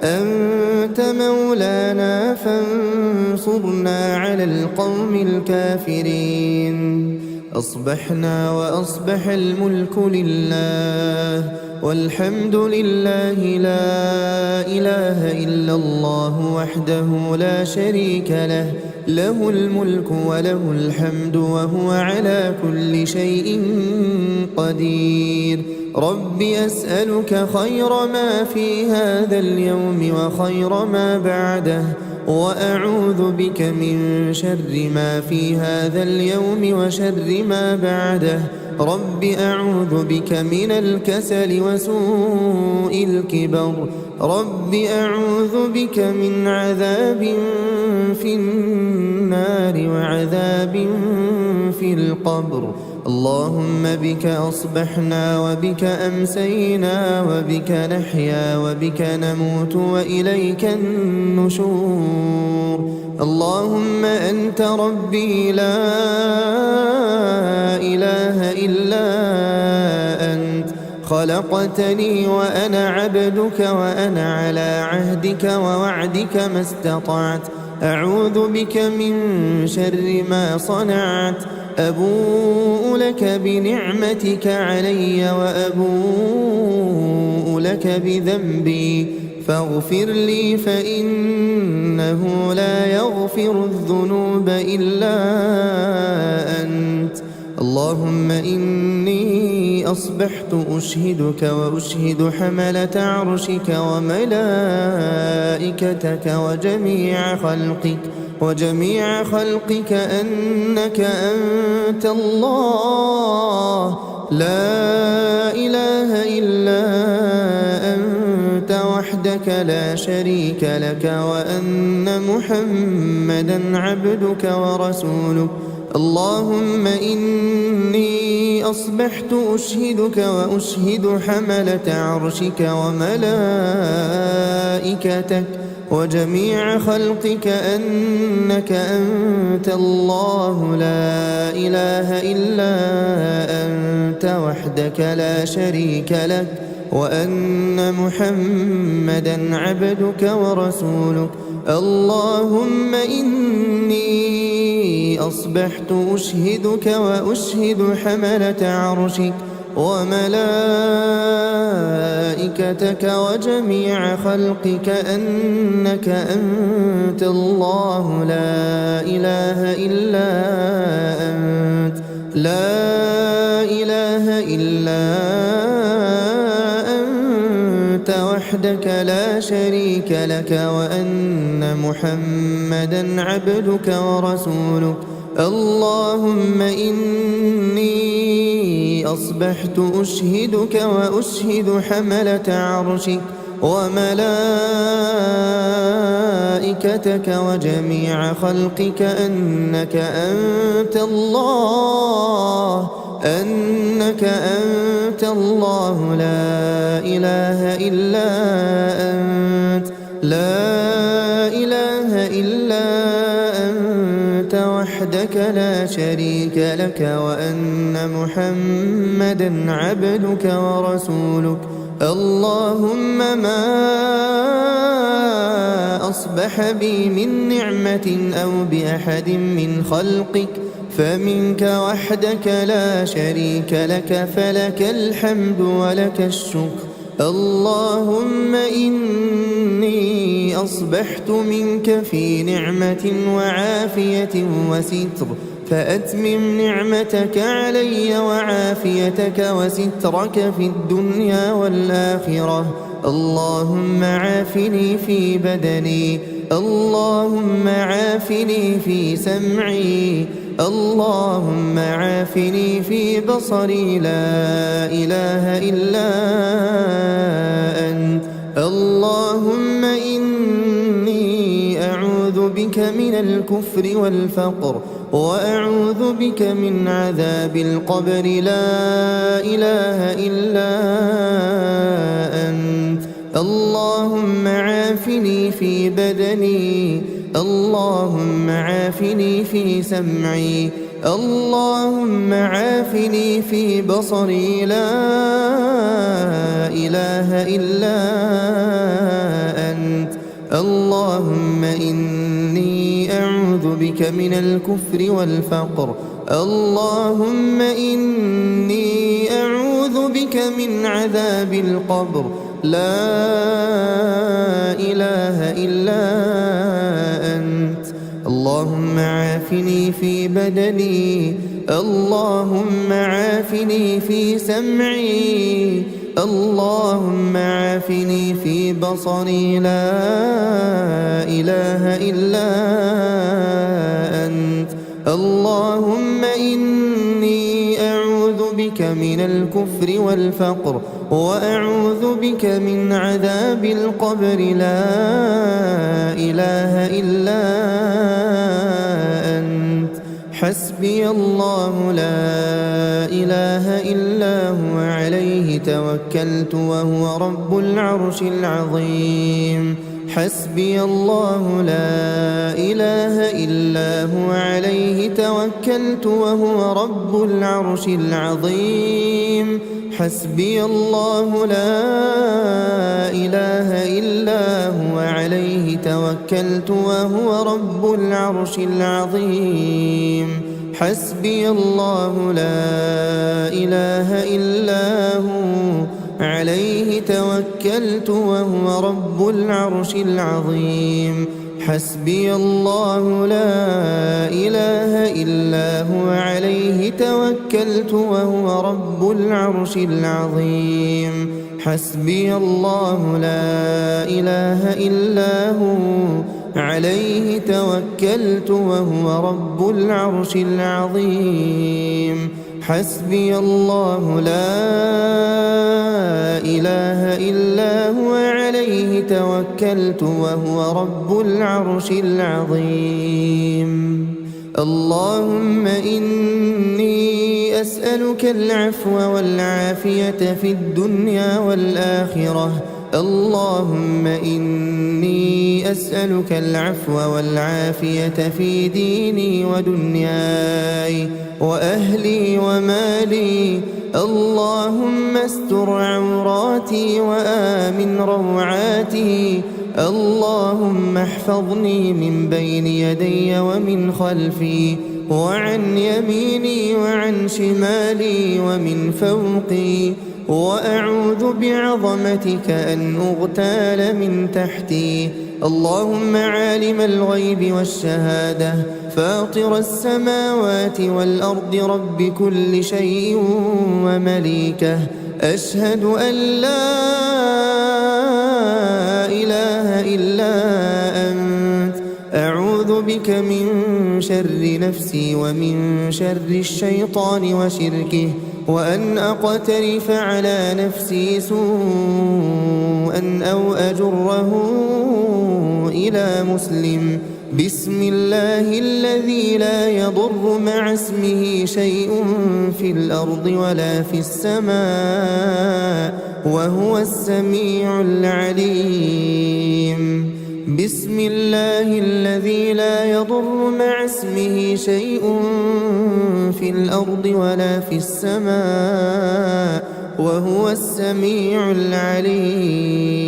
أنت مولانا فانصرنا على القوم الكافرين. أصبحنا وأصبح الملك لله والحمد لله لا إله إلا الله وحده لا شريك له له الملك وله الحمد وهو على كل شيء قدير. رب أسألك خير ما في هذا اليوم وخير ما بعده وأعوذ بك من شر ما في هذا اليوم وشر ما بعده. رب أعوذ بك من الكسل وسوء الكبر. رب أعوذ بك من عذاب في النار وعذاب في القبر. اللهم بك أصبحنا وبك أمسينا وبك نحيا وبك نموت وإليك النشور. اللهم أنت ربي لا إله إلا أنت خلقتني وأنا عبدك وأنا على عهدك ووعدك ما استطعت. أعوذ بك من شر ما صنعت. أبوء لك بنعمتك علي وأبوء لك بذنبي فاغفر لي فإنه لا يغفر الذنوب إلا أنت. اللهم إني أصبحت أشهدك وأشهد حملة عرشك وملائكتك وجميع خلقك أنك أنت الله لا إله إلا أنت وحدك لا شريك لك وأن محمدا عبدك ورسولك. اللهم إني أصبحت أشهدك وأشهد حملة عرشك وملائكتك وجميع خلقك أنك أنت الله لا إله إلا أنت وحدك لا شريك لك وأن محمدا عبدك ورسولك. اللهم إني أصبحت أشهدك وأشهد حملة عرشك وملائكتك وجميع خلقك أنك أنت الله لا إله إلا أنت وحدك لا شريك لك وأن محمدا عبدك ورسولك. اللهم إني أصبحت أشهدك وأشهد حملة عرشك وملائكتك وجميع خلقك أنك أنت الله لا إله إلا أنت وحدك لا شريك لك وأن محمدا عبدك ورسولك. اللهم ما أصبح بي من نعمة أو بأحد من خلقك فمنك وحدك لا شريك لك فلك الحمد ولك الشكر. اللهم إني أصبحت منك في نعمة وعافية وستر فأتمم نعمتك علي وعافيتك وسترك في الدنيا والآخرة. اللهم عافني في بدني، اللهم عافني في سمعي، اللهم عافني في بصري، لا إله إلا أنت. اللهم إني أعوذ بك من الكفر والفقر وأعوذ بك من عذاب القبر لا إله إلا أنت اللهم عافني في بدني اللهم عافني في سمعي اللهم عافني في بصري لا إله إلا أنت اللهم إني أعوذ بك من الكفر والفقر اللهم إني أعوذ بك من عذاب القبر لا إله إلا أنت اللهم عافني في بدني اللهم عافني في سمعي اللهم عافني في بصري لا إله إلا أنت اللهم إني أعوذ بك من الكفر والفقر وأعوذ بك من عذاب القبر لا إله إلا أنت حسبي الله لا إله إلا هو عليه توكلت وهو رب العرش العظيم حسبي الله لا إله إلا هو عليه توكلت وهو رب العرش العظيم حسبي الله لا إله إلا هو عليه توكلت وهو رب العرش العظيم حسبي الله لا إله إلا هو عليه توكلت وهو رب العرش العظيم حسبي الله لا إله إلا هو عليه توكلت وهو رب العرش العظيم حسبي الله لا إله إلا هو عليه توكلت وهو رب العرش العظيم حسبي الله لا إله إلا هو عليه توكلت وهو رب العرش العظيم اللهم إني أسألك العفو والعافية في الدنيا والآخرة اللهم إني أسألك العفو والعافية في ديني ودنياي وأهلي ومالي اللهم استر عوراتي وآمن روعاتي اللهم احفظني من بين يدي ومن خلفي وعن يميني وعن شمالي ومن فوقي وأعوذ بعظمتك أن أغتال من تحتي اللهم عالم الغيب والشهادة فاطر السماوات والأرض رب كل شيء ومليكه أشهد أن لا إله إلا أنت أعوذ بك من شر نفسي ومن شر الشيطان وشركه وأن أقترف على نفسي سوءا أو أجره إلى مسلم بسم الله الذي لا يضر مع اسمه شيء في الأرض ولا في السماء وهو السميع العليم بسم الله الذي لا يضر مع اسمه شيء في الأرض ولا في السماء وهو السميع العليم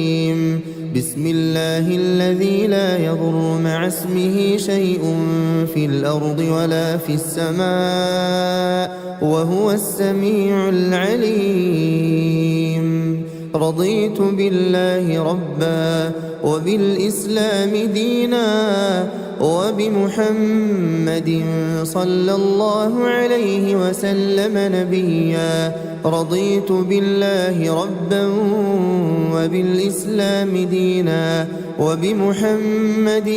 بسم الله الذي لا يضر مع اسمه شيء في الأرض ولا في السماء وهو السميع العليم رضيت بالله ربا وبالإسلام دينا وبمحمد صلى الله عليه وسلم نبيا رضيت بالله ربا وبالإسلام دينا وبمحمد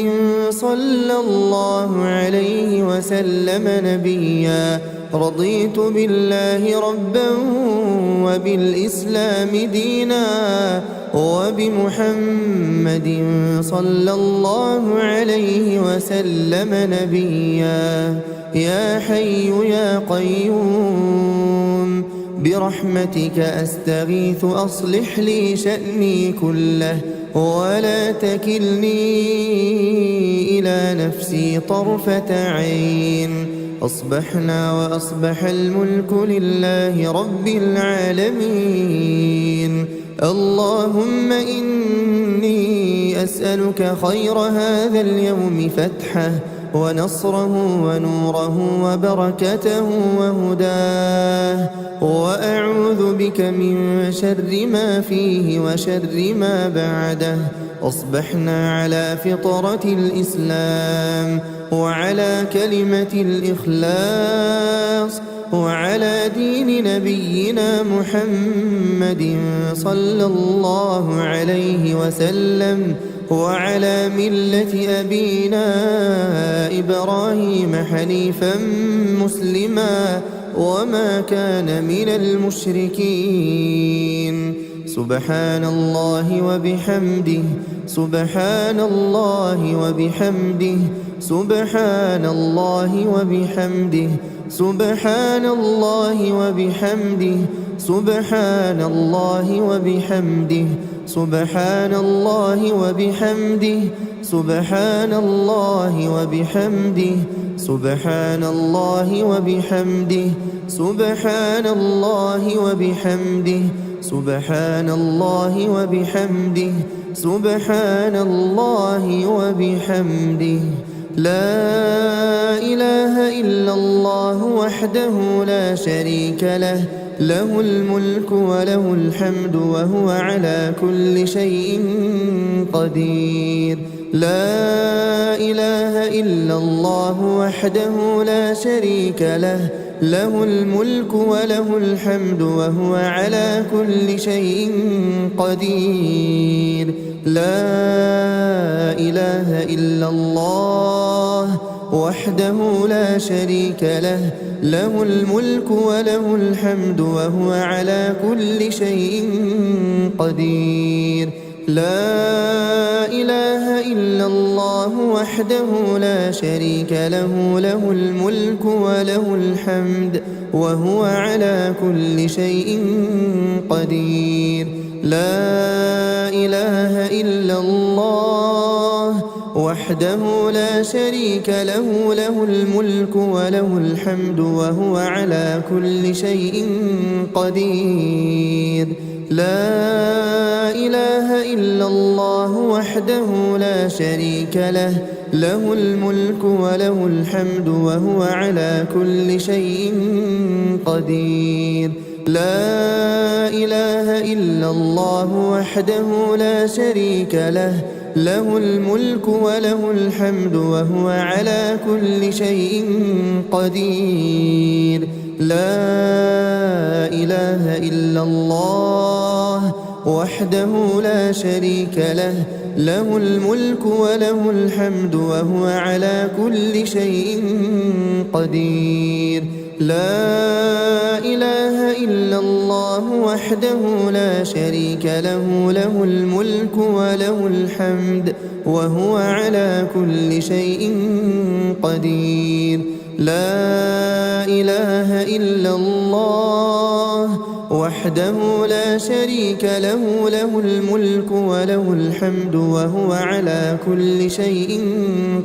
صلى الله عليه وسلم نبيا رضيت بالله ربا وبالإسلام دينا وبمحمد صلى الله عليه وسلم نبيا. يا حي يا قيوم برحمتك أستغيث أصلح لي شأني كله ولا تكلني إلى نفسي طرفة عين. أصبحنا وأصبح الملك لله رب العالمين. اللهم إني أسألك خير هذا اليوم فتحه ونصره ونوره وبركته وهداه، وأعوذ بك من شر ما فيه وشر ما بعده. أصبحنا على فطرة الإسلام وعلى كلمة الإخلاص وعلى دين نبينا محمد صلى الله عليه وسلم وعلى ملة أبينا إبراهيم حنيفا مسلما وما كان من المشركين. سبحان الله وبحمده سبحان الله وبحمده سبحان الله وبحمده سبحان الله وبحمده سبحان الله وبحمده سبحان الله وبحمده سبحان الله وبحمده سبحان الله وبحمده سبحان الله وبحمده سبحان الله وبحمده سبحان الله وبحمده. لا إله إلا الله وحده لا شريك له، له الملك وله الحمد وهو على كل شيء قدير. لا إله إلا الله وحده لا شريك له، له الملك وله الحمد وهو على كل شيء قدير. لا إله إلا الله وحده لا شريك له، له الملك وله الحمد وهو على كل شيء قدير. لا إله إلا الله وحده لا شريك له، له الملك وله الحمد وهو على كل شيء قدير. لا إله إلا الله وحده لا شريك له، له الملك وله الحمد وهو على كل شيء قدير. لا إله إلا الله وحده لا شريك له، له الملك وله الحمد وهو على كل شيء قدير. لا إله إلا الله وحده لا شريك له، له الملك وله الحمد وهو على كل شيء قدير. لا إله إلا الله وحده لا شريك له، له الملك وله الحمد وهو على كل شيء قدير. لا إله إلا الله وحده لا شريك له، له الملك وله الحمد وهو على كل شيء قدير. لا إله إلا الله وحده لا شريك له، له الملك وله الحمد وهو على كل شيء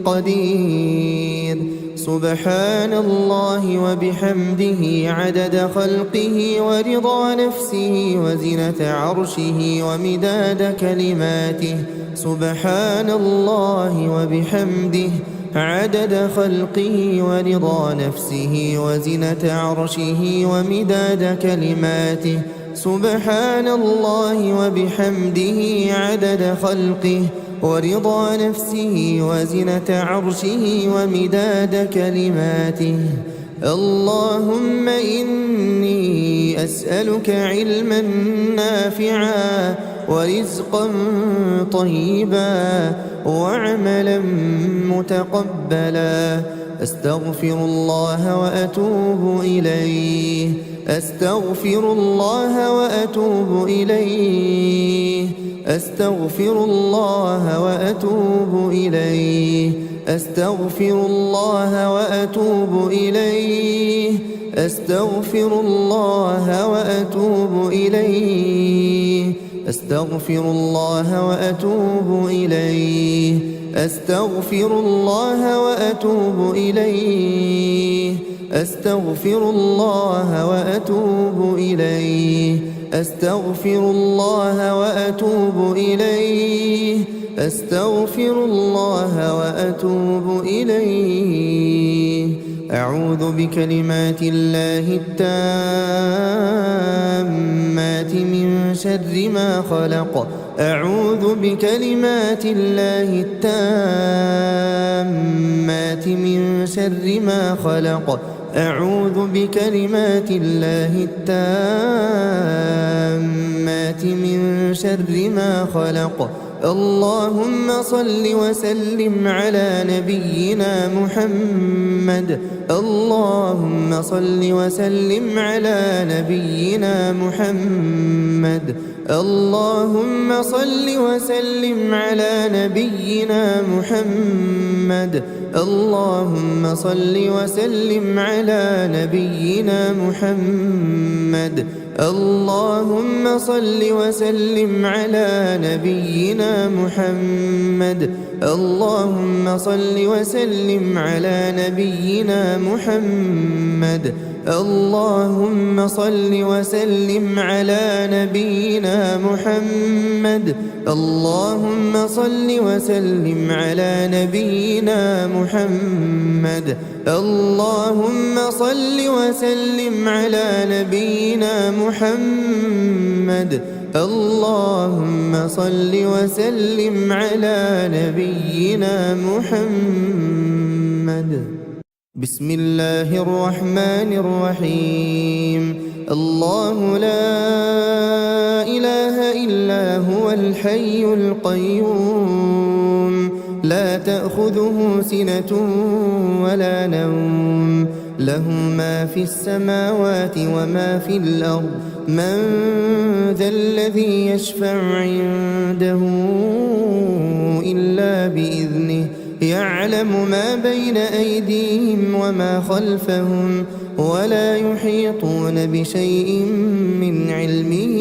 قدير. سبحان الله وبحمده عدد خلقه ورضا نفسه وزنة عرشه ومداد كلماته. سبحان الله وبحمده عدد خلقه ورضا نفسه وزنة عرشه ومداد كلماته. سبحان الله وبحمده عدد خلقه ورضا نفسه وزنة عرشه ومداد كلماته. اللهم إني أسألك علما نافعا ورزقا طيبا وعملا متقبلا. أستغفر الله وأتوب إليه أستغفر الله وأتوب إليه أستغفر الله وأتوب إليه أستغفر الله وأتوب إليه أستغفر الله وأتوب إليه أستغفر الله وأتوب إليه أستغفر الله وأتوب إليه أستغفر الله وأتوب إليه أستغفر الله وأتوب إليه أستغفر الله وأتوب إليه أعوذ بكلمات الله التامات من شر ما خلق أعوذ بكلمات الله التامات من شر ما خلق أعوذ بكلمات الله التامات من شر ما خلق اللهم صل وسلم على نبينا محمد اللهم صل وسلم على نبينا محمد اللهم صل وسلم على نبينا محمد اللهم صل وسلم على نبينا محمد اللهم صل وسلم على نبينا محمد اللهم صل وسلم على نبينا محمد اللهم صل وسلم على نبينا محمد اللهم صل وسلم على نبينا محمد اللهم صل وسلم على نبينا محمد اللهم صل وسلم على نبينا محمد بسم الله الرحمن الرحيم الله لا إله إلا هو الحي القيوم لا تأخذه سنة ولا نوم له ما في السماوات وما في الأرض من ذا الذي يشفع عنده إلا بإذنه يعلم ما بين أيديهم وما خلفهم ولا يحيطون بشيء من علمه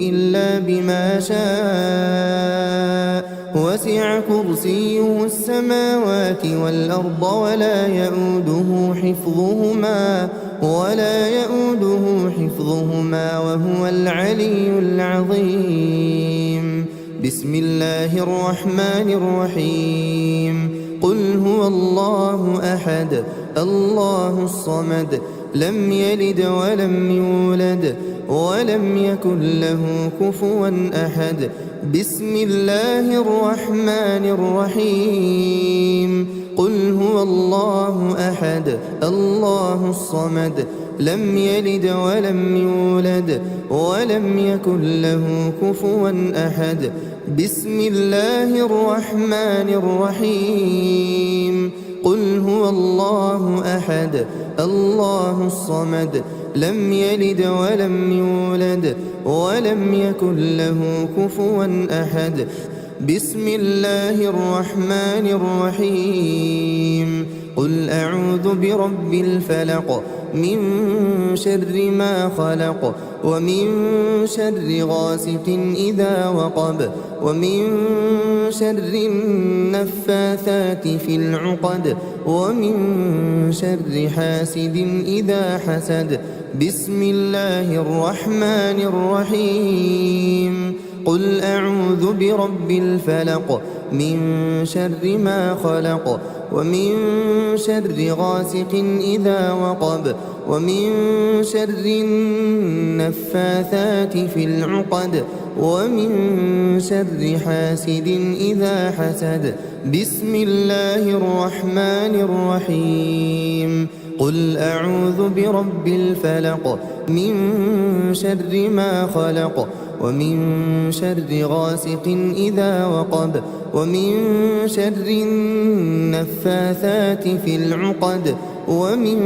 إلا بما شاء وسع كرسيه السماوات والأرض ولا يؤوده حفظهما وهو العلي العظيم بسم الله الرحمن الرحيم قل هو الله أحد الله الصمد لم يلد ولم يولد ولم يكن له كفوا أحد بسم الله الرحمن الرحيم قل هو الله أحد الله الصمد لم يلد ولم يولد ولم يكن له كفوا أحد بسم الله الرحمن الرحيم قل هو الله أحد الله الصمد لم يلد ولم يولد ولم يكن له كفوا أحد بسم الله الرحمن الرحيم قل أعوذ برب الفلق من شر ما خلق ومن شر غاسق إذا وقب ومن شر النفاثات في العقد ومن شر حاسد إذا حسد بسم الله الرحمن الرحيم قل أعوذ برب الفلق من شر ما خلق ومن شر غاسق إذا وقب ومن شر النفاثات في العقد ومن شر حاسد إذا حسد بسم الله الرحمن الرحيم قل أعوذ برب الفلق من شر ما خلق ومن شر غاسق إذا وقب ومن شر النفاثات في العقد ومن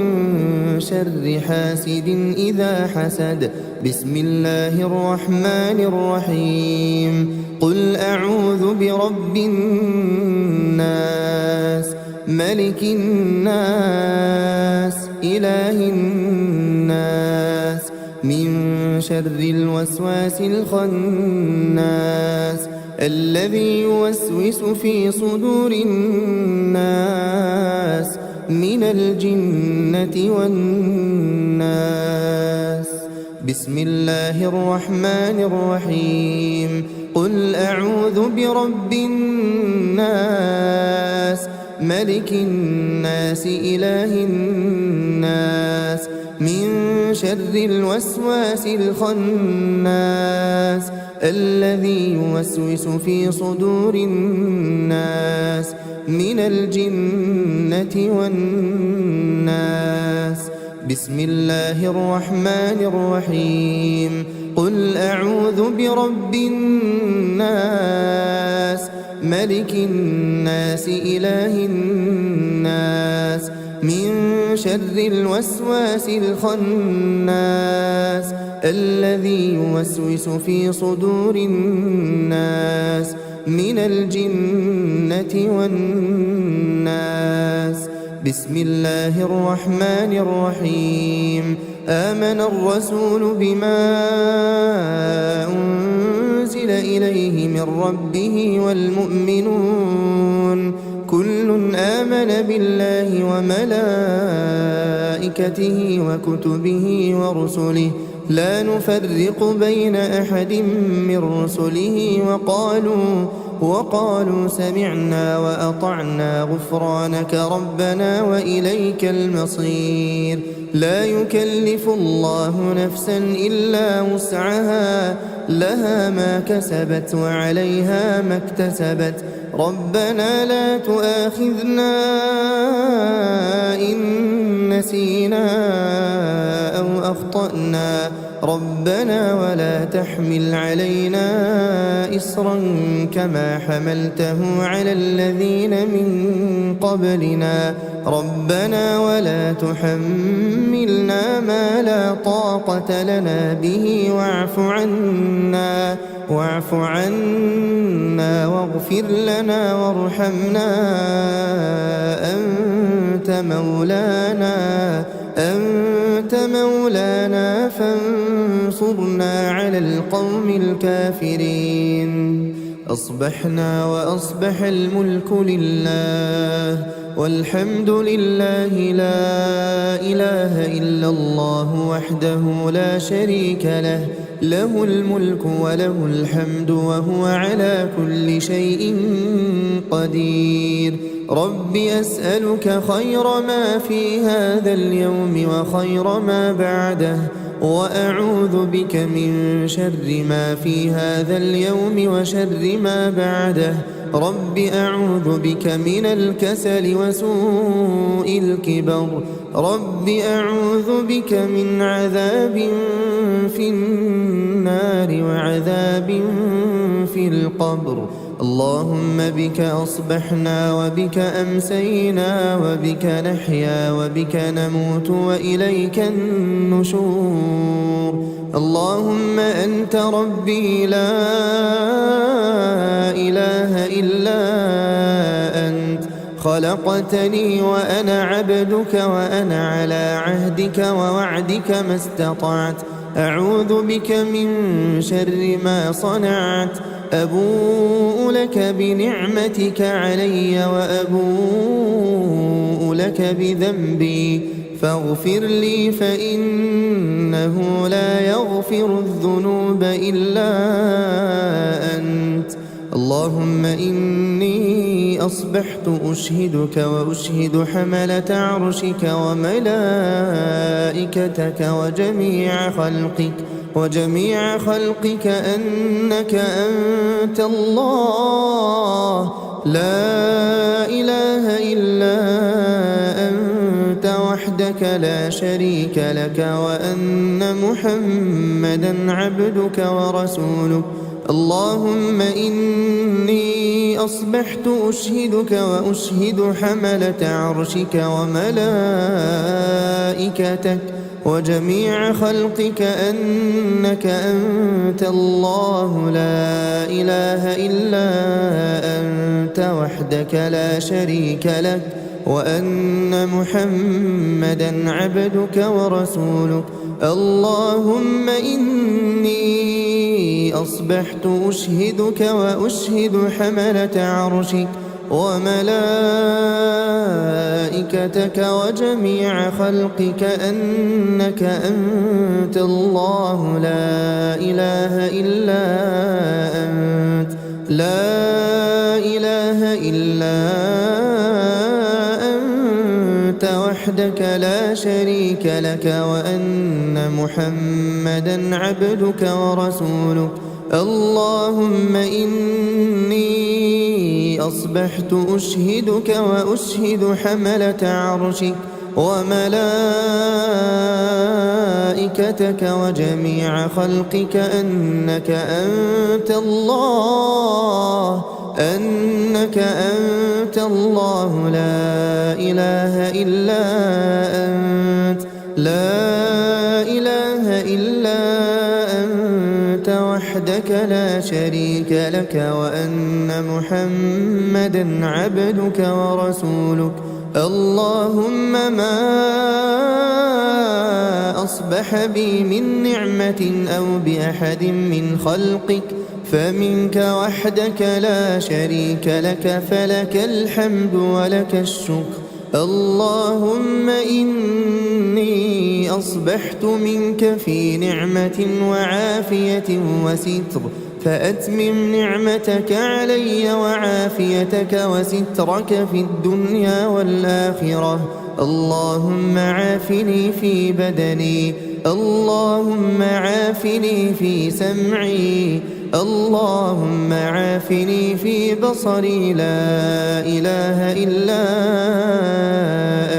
شر حاسد إذا حسد. بسم الله الرحمن الرحيم. قل أعوذ برب الناس ملك الناس إله الناس من شر الوسواس الخناس الذي يوسوس في صدور الناس من الجنة والناس. بسم الله الرحمن الرحيم. قل أعوذ برب الناس ملك الناس إله الناس من شر الوسواس الخناس الذي يوسوس في صدور الناس من الجنة والناس. بسم الله الرحمن الرحيم. قل أعوذ برب الناس ملك الناس إله الناس من شر الوسواس الخناس الذي يوسوس في صدور الناس من الجنة والناس. بسم الله الرحمن الرحيم. آمن الرسول بما أنزل إليه من ربه والمؤمنون كل آمن بالله وملائكته وكتبه ورسله لا نفرق بين أحد من رسله وقالوا سمعنا وأطعنا غفرانك ربنا وإليك المصير. لا يكلف الله نفسا إلا وسعها لها ما كسبت وعليها ما اكتسبت. ربنا لا تؤاخذنا إن نسينا أو أخطأنا ربنا ولا تحمل علينا إصرا كما حملته على الذين من قبلنا ربنا ولا تحملنا ما لا طاقة لنا به واعف عنا واغفر لنا وارحمنا أنت مولانا فانصرنا على القوم الكافرين. أصبحنا وأصبح الملك لله والحمد لله لا إله إلا الله وحده لا شريك له له الملك وله الحمد وهو على كل شيء قدير. رب أسألك خير ما في هذا اليوم وخير ما بعده وأعوذ بك من شر ما في هذا اليوم وشر ما بعده. رب أعوذ بك من الكسل وسوء الكبر. رب أعوذ بك من عذاب في النار وعذاب في القبر. اللهم بك أصبحنا وبك أمسينا وبك نحيا وبك نموت وإليك النشور. اللهم أنت ربي لا إله إلا أنت خلقتني وأنا عبدك وأنا على عهدك ووعدك ما استطعت. أعوذ بك من شر ما صنعت. أبوء لك بنعمتك علي وأبوء لك بذنبي فاغفر لي فإنه لا يغفر الذنوب إلا أنت. اللهم إني أصبحت أشهدك وأشهد حملة عرشك وملائكتك وجميع خلقك أنك أنت الله لا إله إلا أنت وحدك وحدك لا شريك لك وأن محمدا عبدك ورسولك. اللهم إني أصبحت أشهدك وأشهد حملة عرشك وملائكتك وجميع خلقك أنك أنت الله لا إله إلا أنت وحدك لا شريك لك وأن محمدا عبدك ورسولك. اللهم إني أصبحت أشهدك وأشهد حملة عرشك وملائكتك وجميع خلقك أنك أنت الله لا إله إلا أنت لا إله إلا أنت وحدك لا شريك لك وأن محمدا عبدك ورسولك. اللهم إني أصبحت أشهدك وأشهد حملة عرشك وملائكتك وجميع خلقك أنك أنت الله لا إله إلا أنت لا إله إلا أنت وحدك لا شريك لك وأن محمدا عبدك ورسولك. اللهم ما أصبح بي من نعمة أو بأحد من خلقك فمنك وحدك لا شريك لك فلك الحمد ولك الشكر. اللهم إني أصبحت منك في نعمة وعافية وستر فأتمم نعمتك علي وعافيتك وسترك في الدنيا والآخرة. اللهم عافني في بدني، اللهم عافني في سمعي، اللهم عافني في بصري لا إله إلا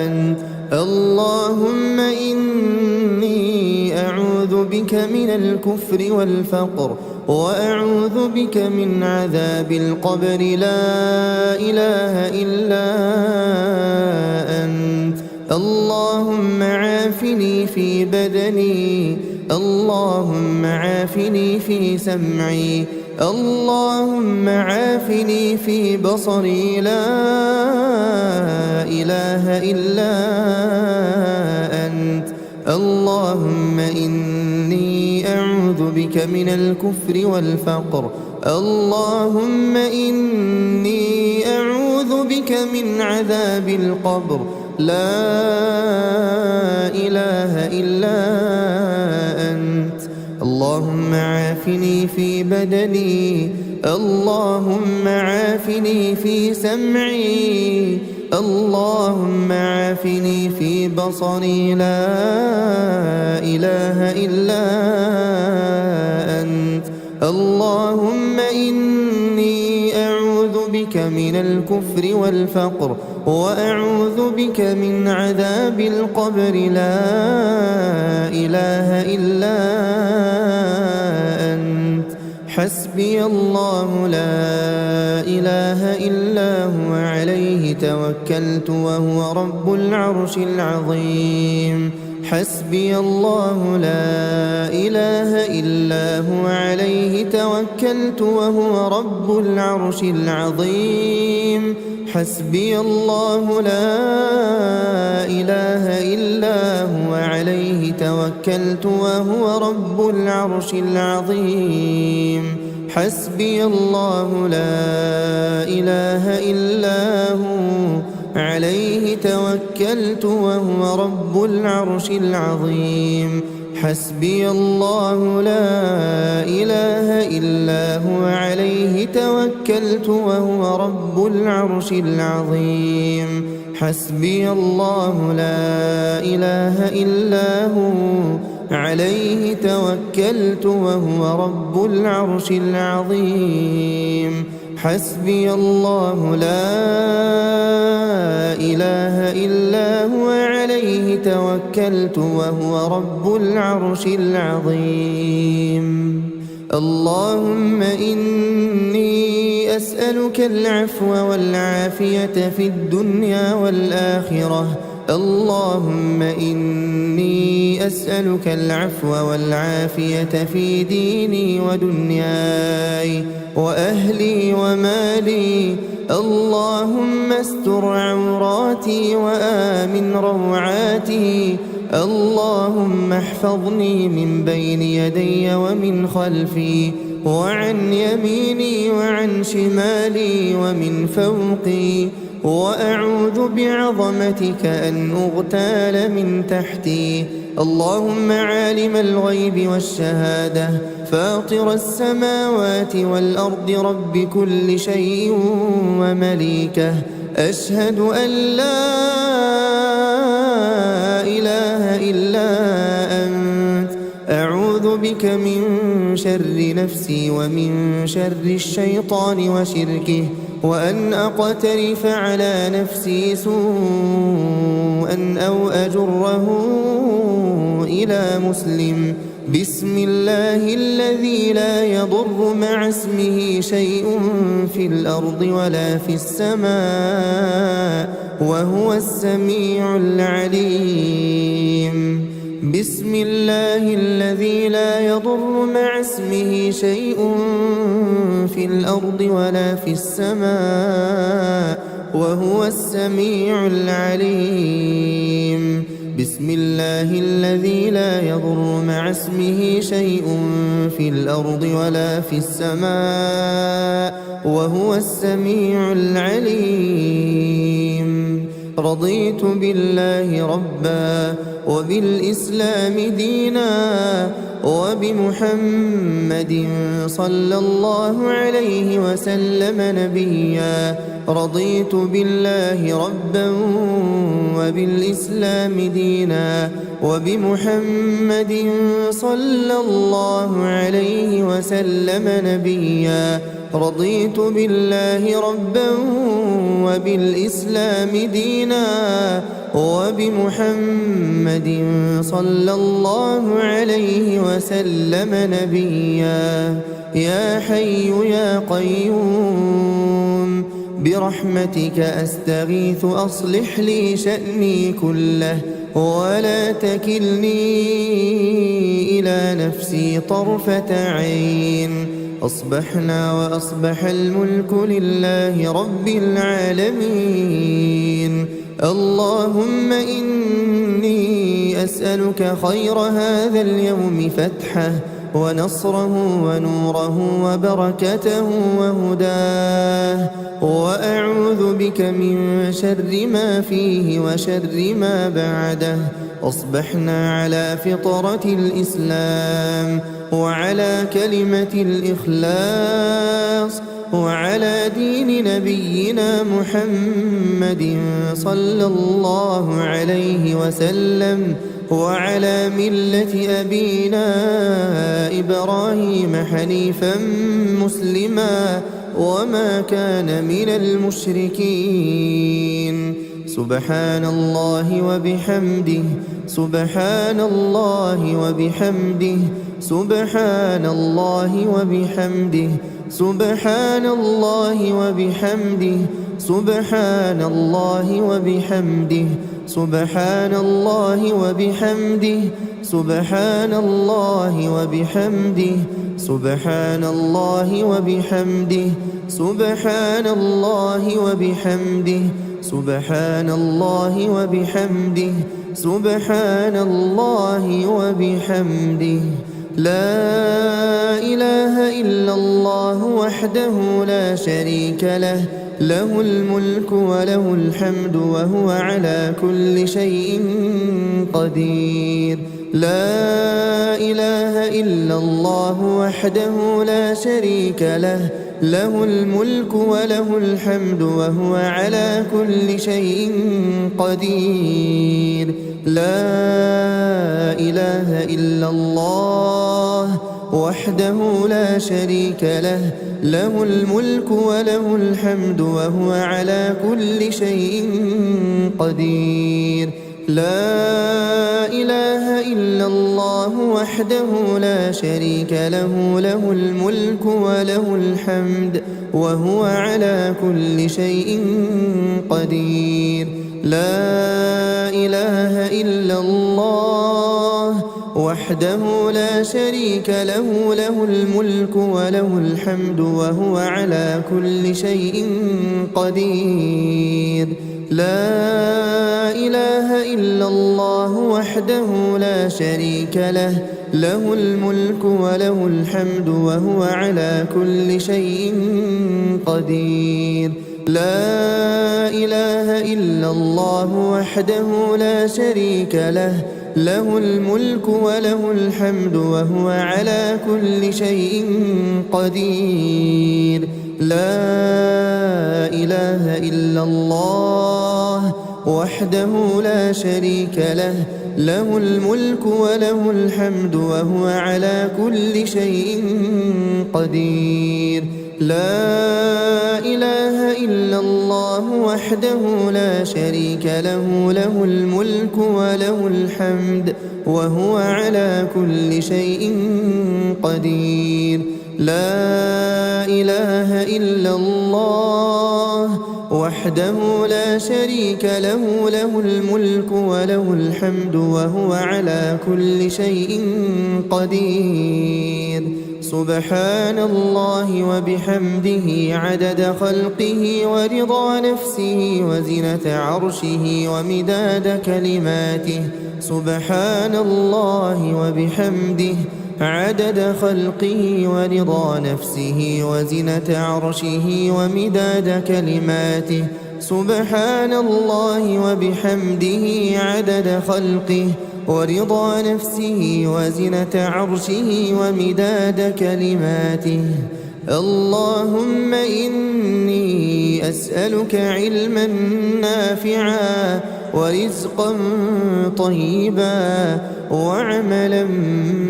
أنت. اللهم إني أعوذ بك من الكفر والفقر وأعوذ بك من عذاب القبر لا إله إلا أنت. اللهم عافني في بدني، اللهم عافني في سمعي، اللهم عافني في بصري لا إله إلا أنت. اللهم إني أعوذ بك من الكفر والفقر، اللهم إني أعوذ بك من عذاب القبر لا إله إلا أنت. اللهم عافني في بدني، اللهم عافني في سمعي، اللهم عافني في بصري لا إله إلا أنت. اللهم إني أعوذ بك من الكفر والفقر وأعوذ بك من عذاب القبر لا إله إلا أنت. حسبي الله لا إله إلا هو عليه توكلت وهو رب العرش العظيم. حسبي الله لا إله إلا هو عليه توكلت وهو رب العرش العظيم. حسبي الله لا إله إلا هو عليه توكلت وهو رب العرش العظيم. حسبي الله لا إله إلا هو عليه توكلت وهو رب العرش العظيم. حسبي الله لا إله إلا هو عليه توكلت وهو رب العرش العظيم. حسبي الله لا إله إلا هو عليه توكلت وهو رب العرش العظيم. حسبي الله لا إله إلا هو عليه عليه توكلت وهو رب العرش العظيم. اللهم إني أسألك العفو والعافية في الدنيا والآخرة. اللهم إني أسألك العفو والعافية في ديني ودنياي وأهلي ومالي. اللهم استر عوراتي وآمن روعاتي. اللهم احفظني من بين يدي ومن خلفي وعن يميني وعن شمالي ومن فوقي، وأعوذ بعظمتك أن أغتال من تحتي. اللهم عالم الغيب والشهادة فاطر السماوات والأرض رب كل شيء ومليكه، أشهد أن لا إله إلا أنت، أعوذ بك من شر نفسي ومن شر الشيطان وشركه، وأن أقترف على نفسي سوءا أو أجره إلى مسلم. بسم الله الذي لا يضر مع اسمه شيء في الأرض ولا في السماء وهو السميع العليم. بسم الله الذي لا يضر مع اسمه شيء في الأرض ولا في السماء وهو السميع العليم. بسم الله الذي لا يضر مع اسمه شيء في الأرض ولا في السماء وهو السميع العليم. رضيت بالله ربا وبالإسلام دينا وبمحمد صلى الله عليه وسلم نبيا. رضيت بالله ربا وبالإسلام دينا وبمحمد صلى الله عليه وسلم نبيا. رضيت بالله ربا وبالإسلام دينا وبمحمد صلى الله عليه وسلم نبيا. يا حي يا قيوم برحمتك أستغيث أصلح لي شأني كله ولا تكلني إلى نفسي طرفة عين. أصبحنا وأصبح الملك لله رب العالمين. اللهم إني أسألك خير هذا اليوم فتحه ونصره ونوره وبركته وهداه، وأعوذ بك من شر ما فيه وشر ما بعده. أصبحنا على فطرة الإسلام وعلى كلمة الإخلاص وعلى دين نبينا محمد صلى الله عليه وسلم وعلى ملة أبينا إبراهيم حنيفا مسلما وما كان من المشركين. سبحان الله وبحمده سبحان الله وبحمده سبحان الله وبحمده سبحان الله وبحمده سبحان الله وبحمده سبحان الله وبحمده سبحان الله وبحمده سبحان الله وبحمده سبحان الله وبحمده سبحان الله وبحمده سبحان الله وبحمده. لا إله إلا الله وحده لا شريك له، له الملك وله الحمد وهو على كل شيء قدير. لا إله إلا الله وحده لا شريك له، له الملك وله الحمد وهو على كل شيء قدير. لا إله إلا الله وحده لا شريك له، له الملك وله الحمد وهو على كل شيء قدير. لا إله إلا الله وحده لا شريك له له الملك وله الحمد وهو على كل شيء قدير لا إله إلا الله وحده لا شريك له له الملك وله الحمد وهو على كل شيء قدير لا إله إلا الله وحده لا شريك له له الملك وله الحمد وهو على كل شيء قدير لا إله إلا الله وحده لا شريك له له الملك وله الحمد وهو على كل شيء قدير لا إله إلا الله وحده لا شريك له له الملك وله الحمد وهو على كل شيء قدير لا إله إلا الله وحده لا شريك له له الملك وله الحمد وهو على كل شيء قدير لا إله إلا الله وحده لا شريك له له الملك وله الحمد وهو على كل شيء قدير سبحان الله وبحمده عدد خلقه ورضا نفسه وزنة عرشه ومداد كلماته سبحان الله وبحمده عدد خلقه ورضا نفسه وزنة عرشه ومداد كلماته سبحان الله وبحمده عدد خلقه ورضا نفسه وزنة عرشه ومداد كلماته اللهم إني أسألك علما نافعا ورزقا طيبا وعملا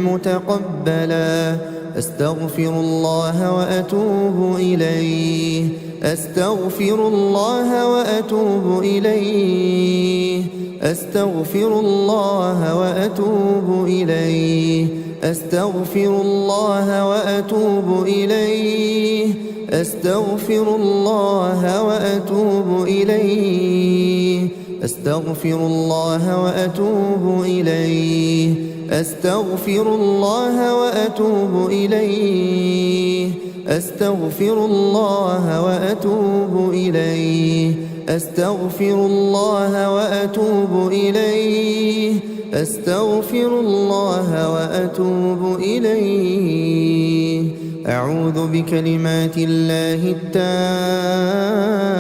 متقبلا أستغفر الله وأتوب إليه أستغفر الله وأتوب إليه أستغفر الله وأتوب إليه أستغفر الله وأتوب إليه أستغفر الله وأتوب إليه أستغفر الله وأتوب إليه أستغفر الله وأتوب إليه أستغفر الله وأتوب إليه أستغفر الله وأتوب إليه أستغفر الله وأتوب إليه أعوذ بكلمات الله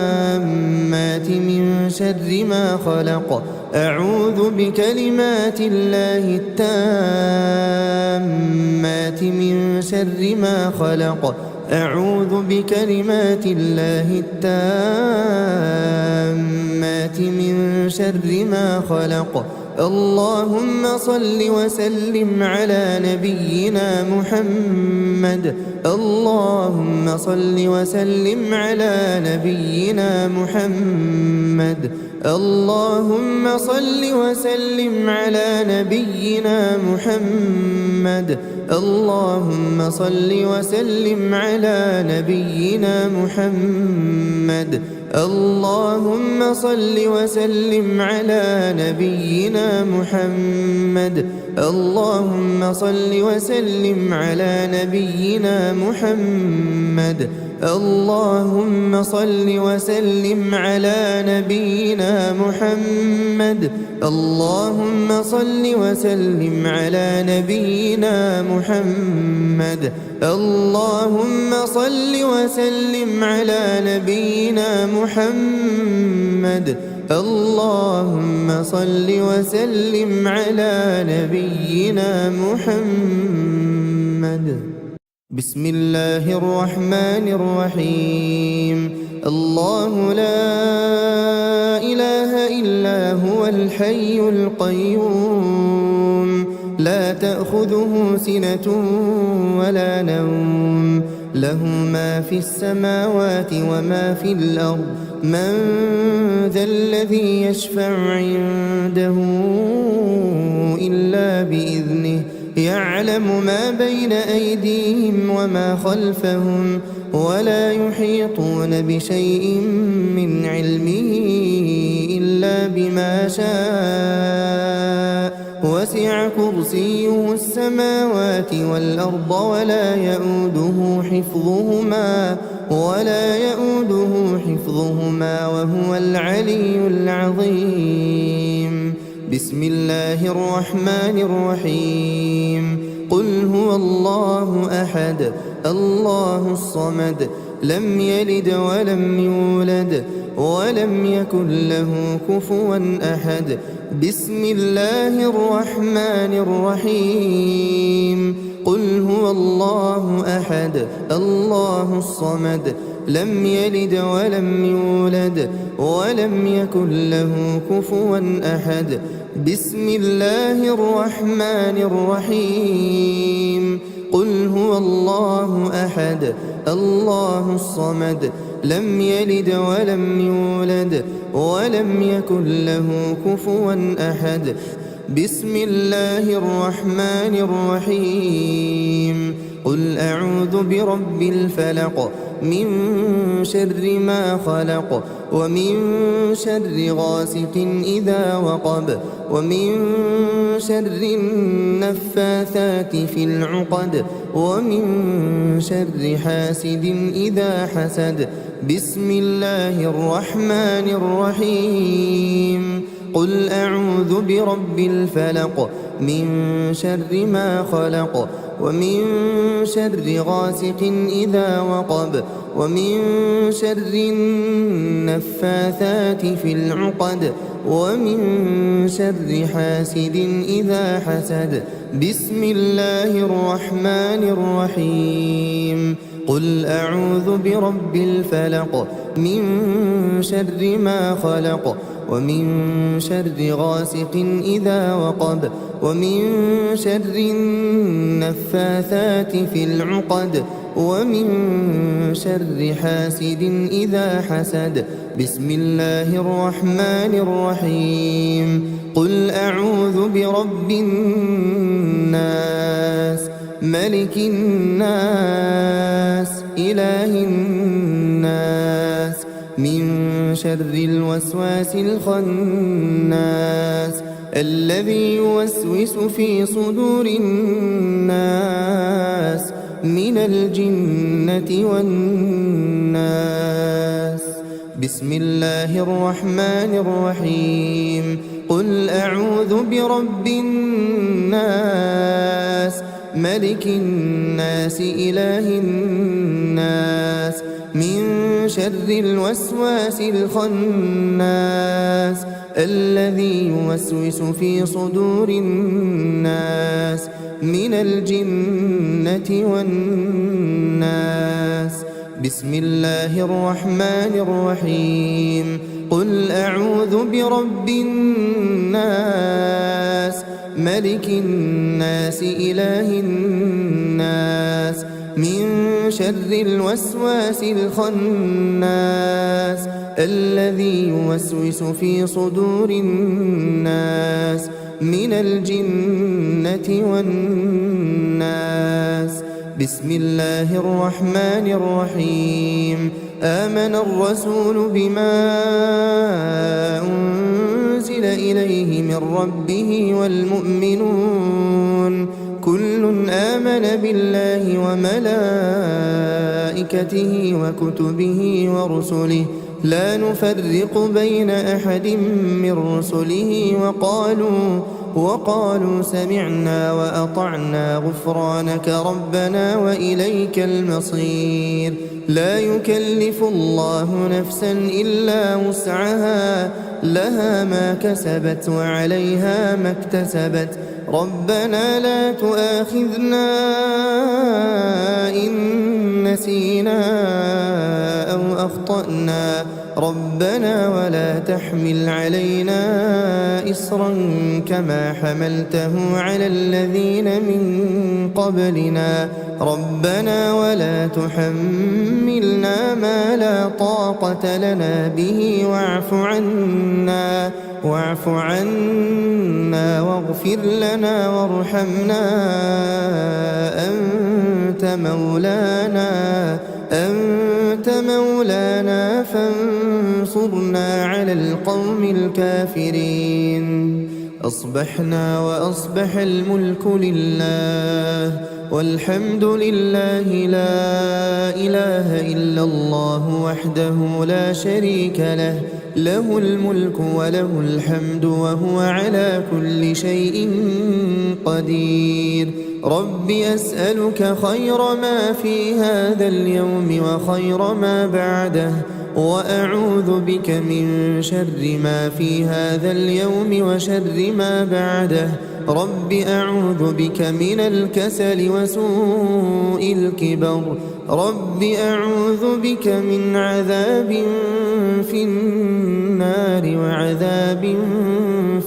التامات من شر ما خلق أعوذ بكلمات الله التامات من شر ما خلق أعوذ بكلمات الله التامات من شر ما خلق اللهم صل وسلم على نبينا محمد اللهم صل وسلم على نبينا محمد اللهم صل وسلم على نبينا محمد اللهم صل وسلم على نبينا محمد اللهم صل وسلم على نبينا محمد اللهم صل وسلم على نبينا محمد اللهم صل وسلم على نبينا محمد اللهم صل وسلم على نبينا محمد اللهم صل وسلم على نبينا محمد اللهم صل وسلم على نبينا محمد بسم الله الرحمن الرحيم الله لا إله إلا هو الحي القيوم لا تأخذه سنة ولا نوم له ما في السماوات وما في الأرض من ذا الذي يشفع عنده إلا بإذنه يعلم ما بين أيديهم وما خلفهم ولا يحيطون بشيء من علمه إلا بما شاء وسع كرسيه السماوات والأرض ولا يؤوده حفظهما وهو العلي العظيم. بسم الله الرحمن الرحيم. قل هو الله أحد الله الصمد لم يلد ولم يولد ولم يكن له كفوا أحد. بسم الله الرحمن الرحيم. قل هو الله أحد الله الصمد لم يلد ولم يولد ولم يكن له كفوا أحد. بسم الله الرحمن الرحيم. قل هو الله أحد الله الصمد لم يلد ولم يولد ولم يكن له كفوا أحد. بسم الله الرحمن الرحيم. قل أعوذ برب الفلق من شر ما خلق ومن شر غاسق إذا وقب ومن شر النفاثات في العقد ومن شر حاسد إذا حسد. بسم الله الرحمن الرحيم. قل أعوذ برب الفلق من شر ما خلق ومن شر غاسق إذا وقب ومن شر النفاثات في العقد ومن شر حاسد إذا حسد. بسم الله الرحمن الرحيم. قل أعوذ برب الفلق من شر ما خلق ومن شر غاسق إذا وقب ومن شر النفاثات في العقد ومن شر حاسد إذا حسد. بسم الله الرحمن الرحيم. قل أعوذ برب الناس ملك الناس إله الناس من شر الوسواس الخناس الذي يوسوس في صدور الناس من الجنة والناس. بسم الله الرحمن الرحيم. قل أعوذ برب الناس ملك الناس إله الناس من شر الوسواس الخناس الذي يوسوس في صدور الناس من الجنة والناس. بسم الله الرحمن الرحيم. قل أعوذ برب الناس ملك الناس إله الناس من شر الوسواس الخناس الذي يوسوس في صدور الناس من الجنة والناس. بسم الله الرحمن الرحيم. آمن الرسول بما أنزل إليه من ربه والمؤمنون كل آمن بالله وملائكته وكتبه ورسله لا نفرق بين أحد من رسله وقالوا سمعنا وأطعنا غفرانك ربنا وإليك المصير. لا يكلف الله نفسا إلا وسعها لها ما كسبت وعليها ما اكتسبت. ربنا لا تؤاخذنا إن نسينا أو أخطأنا ربنا ولا تحمل علينا إصرا كما حملته على الذين من قبلنا ربنا ولا تحملنا ما لا طاقة لنا به واعف عنا واغفر لنا وارحمنا أنت مولانا فانصرنا على القوم الكافرين. أصبحنا وأصبح الملك لله والحمد لله لا إله إلا الله وحده لا شريك له له الملك وله الحمد وهو على كل شيء قدير. رب أسألك خير ما في هذا اليوم وخير ما بعده وأعوذ بك من شر ما في هذا اليوم وشر ما بعده. رب أعوذ بك من الكسل وسوء الكبر. رب أعوذ بك من عذاب في النار وعذاب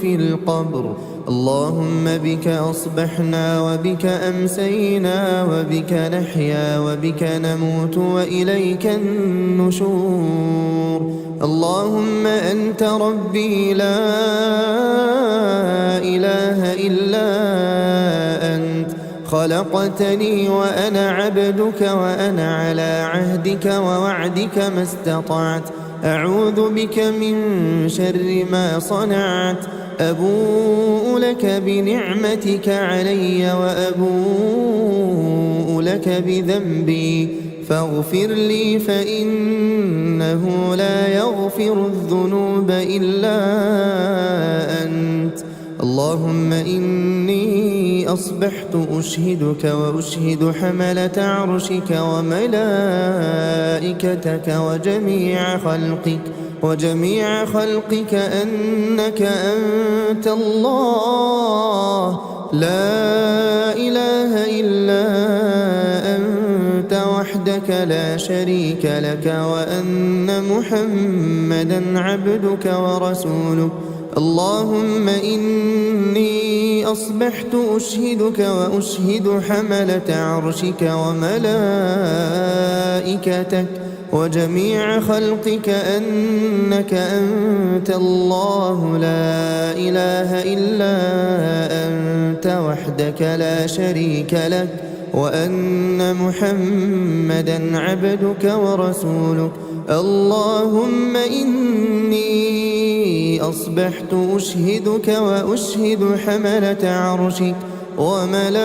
في القبر. اللهم بك أصبحنا وبك أمسينا وبك نحيا وبك نموت وإليك النشور. اللهم أنت ربي لا إله إلا أنت خلقتني وأنا عبدك وأنا على عهدك ووعدك ما استطعت. أعوذ بك من شر ما صنعت. أبوء لك بنعمتك علي وأبوء لك بذنبي فاغفر لي فإنه لا يغفر الذنوب إلا أنت. اللهم إني أصبحت أشهدك وأشهد حملة عرشك وملائكتك وجميع خلقك أنك أنت الله لا إله إلا أنت وحدك لا شريك لك وأن محمدا عبدك ورسولك. اللهم إني أصبحت أشهدك وأشهد حملة عرشك وملائكتك وجميع خلقك أنك أنت الله لا إله إلا أنت وحدك لا شريك لك وأن محمدا عبدك ورسولك. اللهم إني أصبحت أشهدك وأشهد حملة عرشك وملائكتك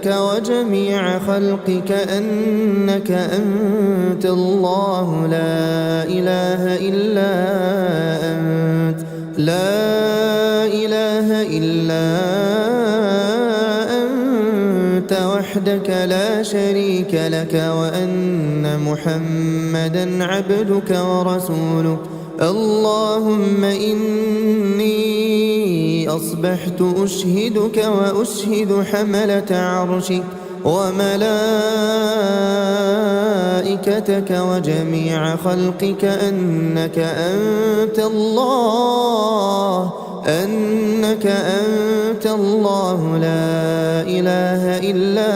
وجميع خلقك أنك أنت الله لا إله إلا أنت وحدك لا شريك لك وأن محمدا عبدك ورسولك. اللهم إني أصبحت أشهدك وأشهد حملة عرشك وملائكتك وجميع خلقك أنك أنت الله لا إله إلا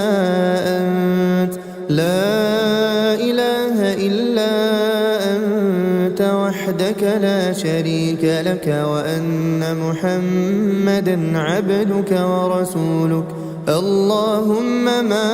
أنت وحدك لا شريك لك وأن محمدا عبدك ورسولك. اللهم ما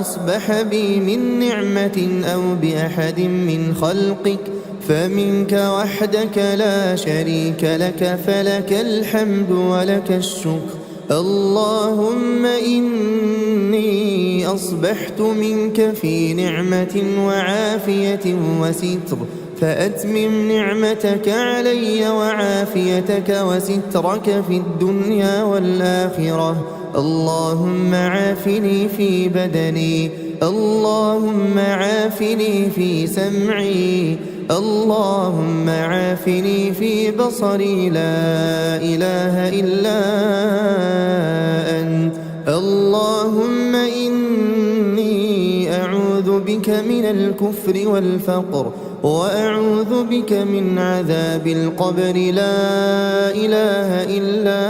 أصبح بي من نعمة أو بأحد من خلقك فمنك وحدك لا شريك لك فلك الحمد ولك الشكر. اللهم إني أصبحت منك في نعمة وعافية وستر فأتمم نعمتك علي وعافيتك وسترك في الدنيا والآخرة. اللهم عافني في بدني. اللهم عافني في سمعي. اللهم عافني في بصري لا إله إلا أنت. اللهم إني أعوذ بك من الكفر والفقر وأعوذ بك من عذاب القبر لا إله إلا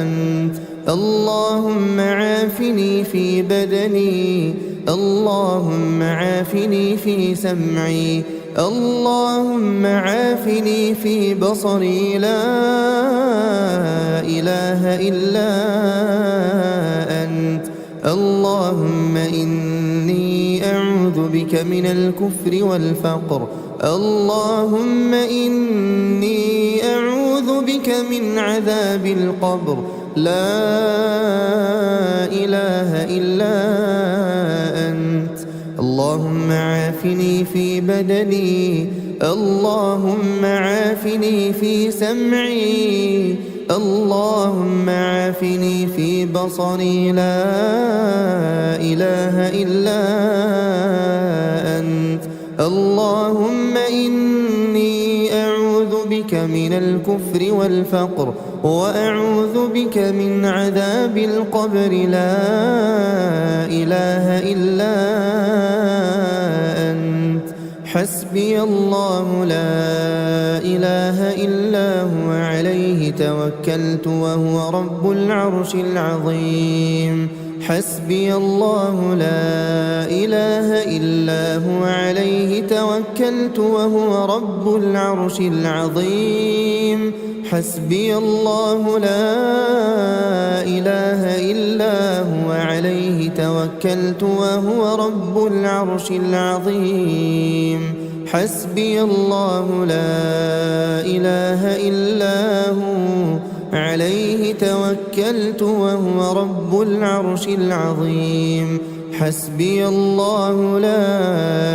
أنت اللهم عافني في بدني اللهم عافني في سمعي اللهم عافني في بصري لا إله إلا أنت اللهم إني أعوذ بك من الكفر والفقر اللهم إني أعوذ بك من عذاب القبر لا إله إلا أنت اللهم عافني في بدني اللهم عافني في سمعي اللهم عافني في بصري لا إله إلا أنت اللهم إني أعوذ بك من الكفر والفقر وأعوذ بك من عذاب القبر لا إله إلا أنت حسبي الله لا إله إلا هو عليه توكلت وهو رب العرش العظيم حسبي الله لا إله إلا هو عليه توكلت وهو رب العرش العظيم حسبي الله لا إله إلا هو عليه توكلت وهو رب العرش العظيم حسبي الله لا إله إلا هو عليه توكلت وهو رب العرش العظيم حسبي الله لا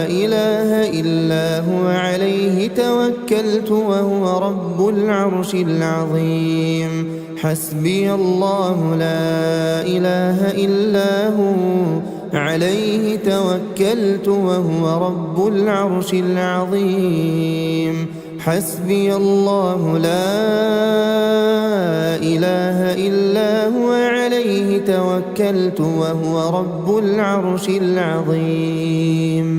إله إلا هو عليه توكلت وهو رب العرش العظيم حسبي الله لا إله إلا هو عليه توكلت وهو رب العرش العظيم حسبي الله لا إله إلا هو عليه توكلت وهو رب العرش العظيم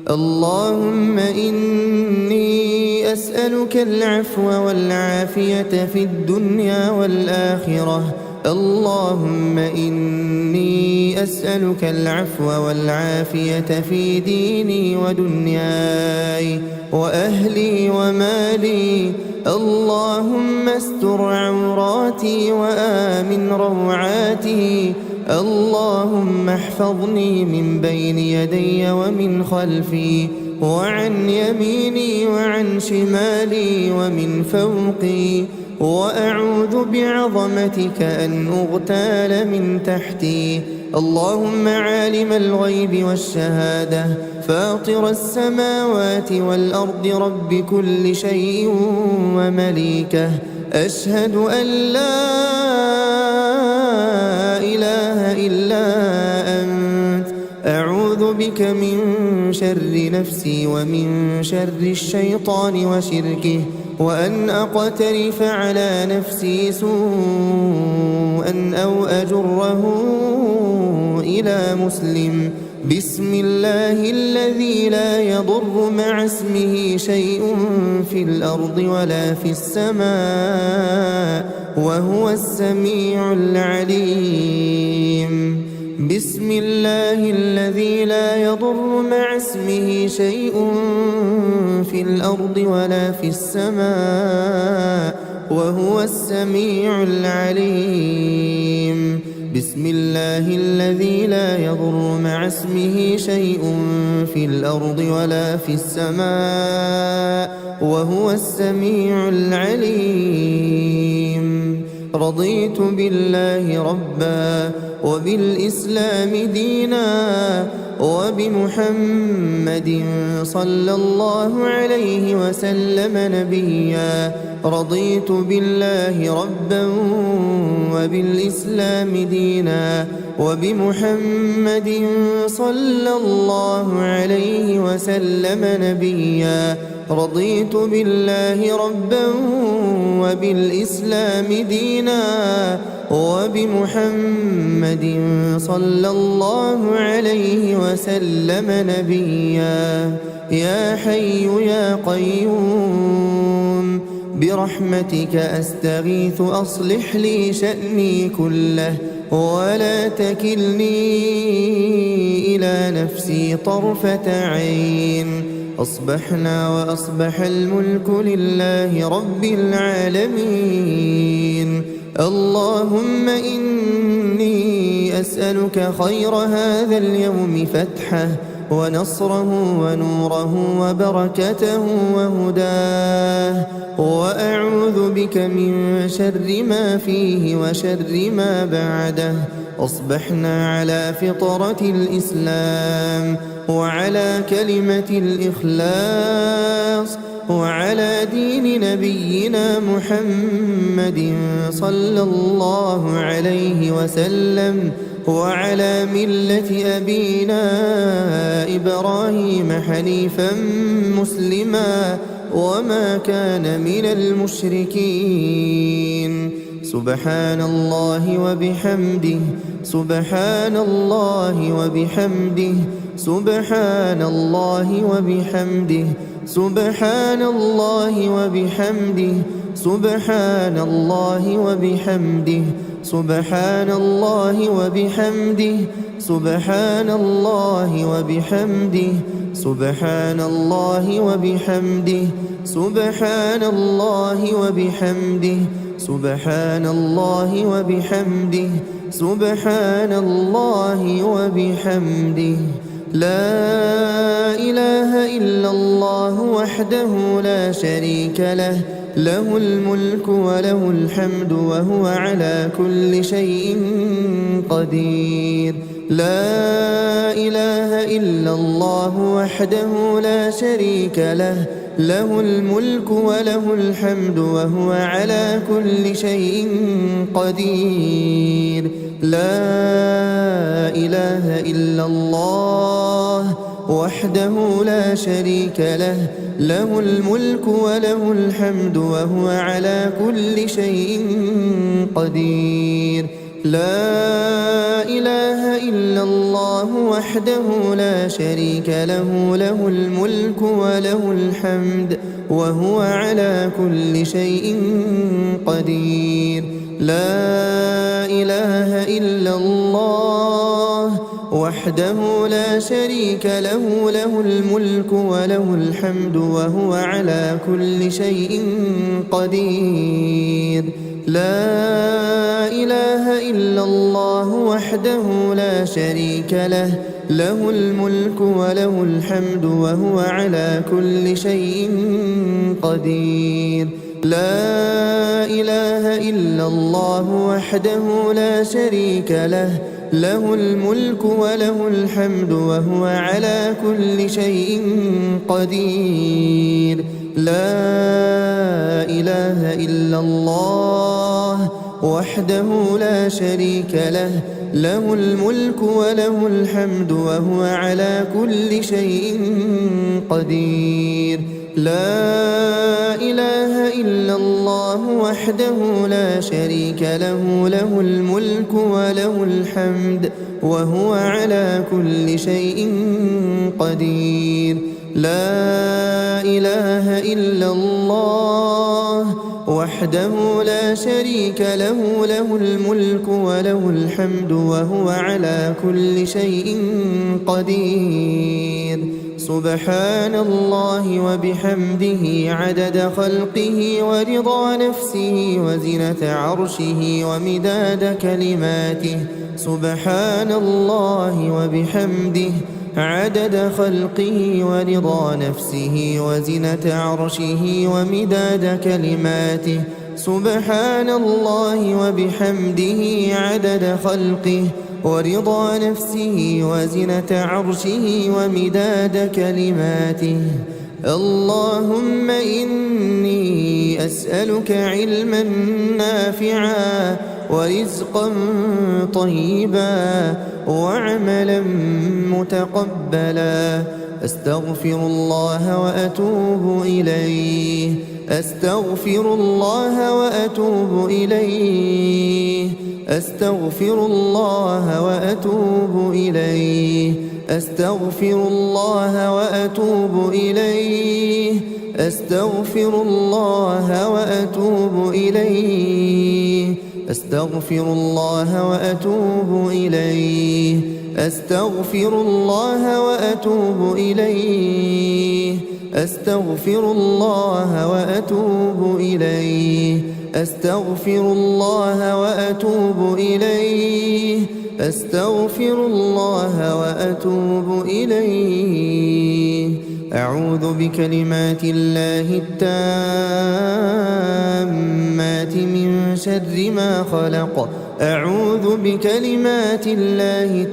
اللهم إني أسألك العفو والعافية في الدنيا والآخرة اللهم إني أسألك العفو والعافية في ديني ودنياي وأهلي ومالي اللهم استر عوراتي وآمن روعاتي اللهم احفظني من بين يدي ومن خلفي وعن يميني وعن شمالي ومن فوقي وأعوذ بعظمتك أن أغتال من تحتي اللهم عالم الغيب والشهادة فاطر السماوات والأرض رب كل شيء ومليكه أشهد أن لا إله إلا أنت أعوذ بك من شر نفسي ومن شر الشيطان وشركه وأن أقترف على نفسي سوءا أو أجره إلى مسلم بسم الله الذي لا يضر مع اسمه شيء في الأرض ولا في السماء وهو السميع العليم بسم الله الذي لا يضر مع اسمه شيء في الأرض ولا في السماء وهو السميع العليم بسم الله الذي لا يضر مع اسمه شيء في الأرض ولا في السماء وهو السميع العليم رضيت بالله ربا وبالإسلام دينا وبمحمد صلى الله عليه وسلم نبيا رضيت بالله ربا وبالإسلام دينا وبمحمد صلى الله عليه وسلم نبيا رضيت بالله ربا وبالإسلام دينا وبمحمد صلى الله عليه وسلم نبيا يا حي يا قيوم برحمتك أستغيث أصلح لي شأني كله ولا تكلني إلى نفسي طرفة عين. أصبحنا وأصبح الملك لله رب العالمين. اللهم إني أسألك خير هذا اليوم فتحه ونصره ونوره وبركته وهداه، وأعوذ بك من شر ما فيه وشر ما بعده. أصبحنا على فطرة الإسلام وعلى كلمة الإخلاص وعلى دين نبينا محمد صلى الله عليه وسلم وعلى ملة أبينا إبراهيم حنيفا مسلما وما كان من المشركين. سبحان الله وبحمده سبحان الله وبحمده سبحان الله وبحمده سبحان الله وبحمده سبحان الله وبحمده سبحان الله وبحمده سبحان الله وبحمده سبحان الله وبحمده سبحان الله وبحمده سبحان الله وبحمده سبحان الله وبحمده. لا إله إلا الله وحده لا شريك له، له الملك وله الحمد وهو على كل شيء قدير. لا إله إلا الله وحده لا شريك له، له الملك وله الحمد وهو على كل شيء قدير. لا إله إلا الله وحده لا شريك له، له الملك وله الحمد وهو على كل شيء قدير. لا إله إلا الله وحده لا شريك له، له الملك وله الحمد وهو على كل شيء قدير. لا إله إلا الله وحده لا شريك له، له الملك وله الحمد وهو على كل شيء قدير. لا إله إلا الله وحده لا شريك له، له الملك وله الحمد وهو على كل شيء قدير. لا إله إلا الله وحده لا شريك له، له الملك وله الحمد وهو على كل شيء قدير. لا إله إلا الله وحده لا شريك له، له الملك وله الحمد وهو على كل شيء قدير. لا إله إلا الله وحده لا شريك له، له الملك وله الحمد وهو على كل شيء قدير. لا إله إلا الله وحده لا شريك له، له الملك وله الحمد وهو على كل شيء قدير. سبحان الله وبحمده عدد خلقه ورضا نفسه وزنة عرشه ومداد كلماته. سبحان الله وبحمده عدد خلقه ورضا نفسه وزنة عرشه ومداد كلماته. سبحان الله وبحمده عدد خلقه ورضا نفسه وزنة عرشه ومداد كلماته. اللهم إني أسألك علما نافعا ورزقا طيبا وعملا متقبلا. أستغفر الله وأتوب إليه، أستغفر الله وأتوب إليه. أستغفر الله وأتوب إليه أستغفر الله وأتوب إليه أستغفر الله وأتوب إليه أستغفر الله وأتوب إليه أستغفر الله وأتوب إليه أستغفر الله وأتوب إليه أستغفر الله وأتوب إليه أستغفر الله وأتوب إليه أعوذ بكلمات الله التامات من شر ما خلق أعوذ بكلمات الله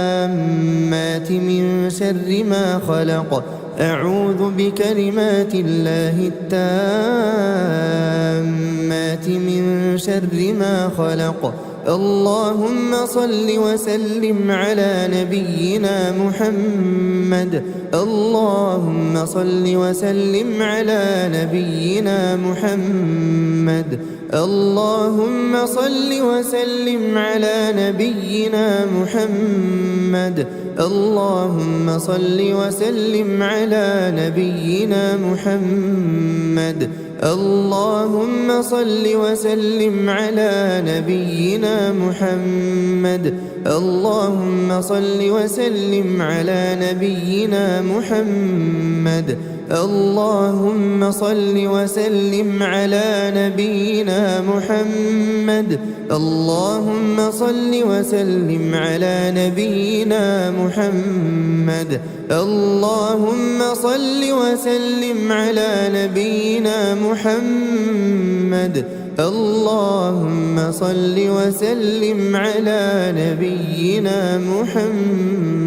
التامات من شر ما خلق أعوذ بكلمات الله التامات من شر ما خلق اللهم صل وسلم على نبينا محمد اللهم صل وسلم على نبينا محمد اللهم صل وسلم على نبينا محمد اللهم صل وسلم على نبينا محمد اللهم صل وسلم على نبينا محمد اللهم صل وسلم على نبينا محمد اللهم صل وسلم على نبينا محمد اللهم صل وسلم على نبينا محمد اللهم صل وسلم على نبينا محمد اللهم صل وسلم على نبينا محمد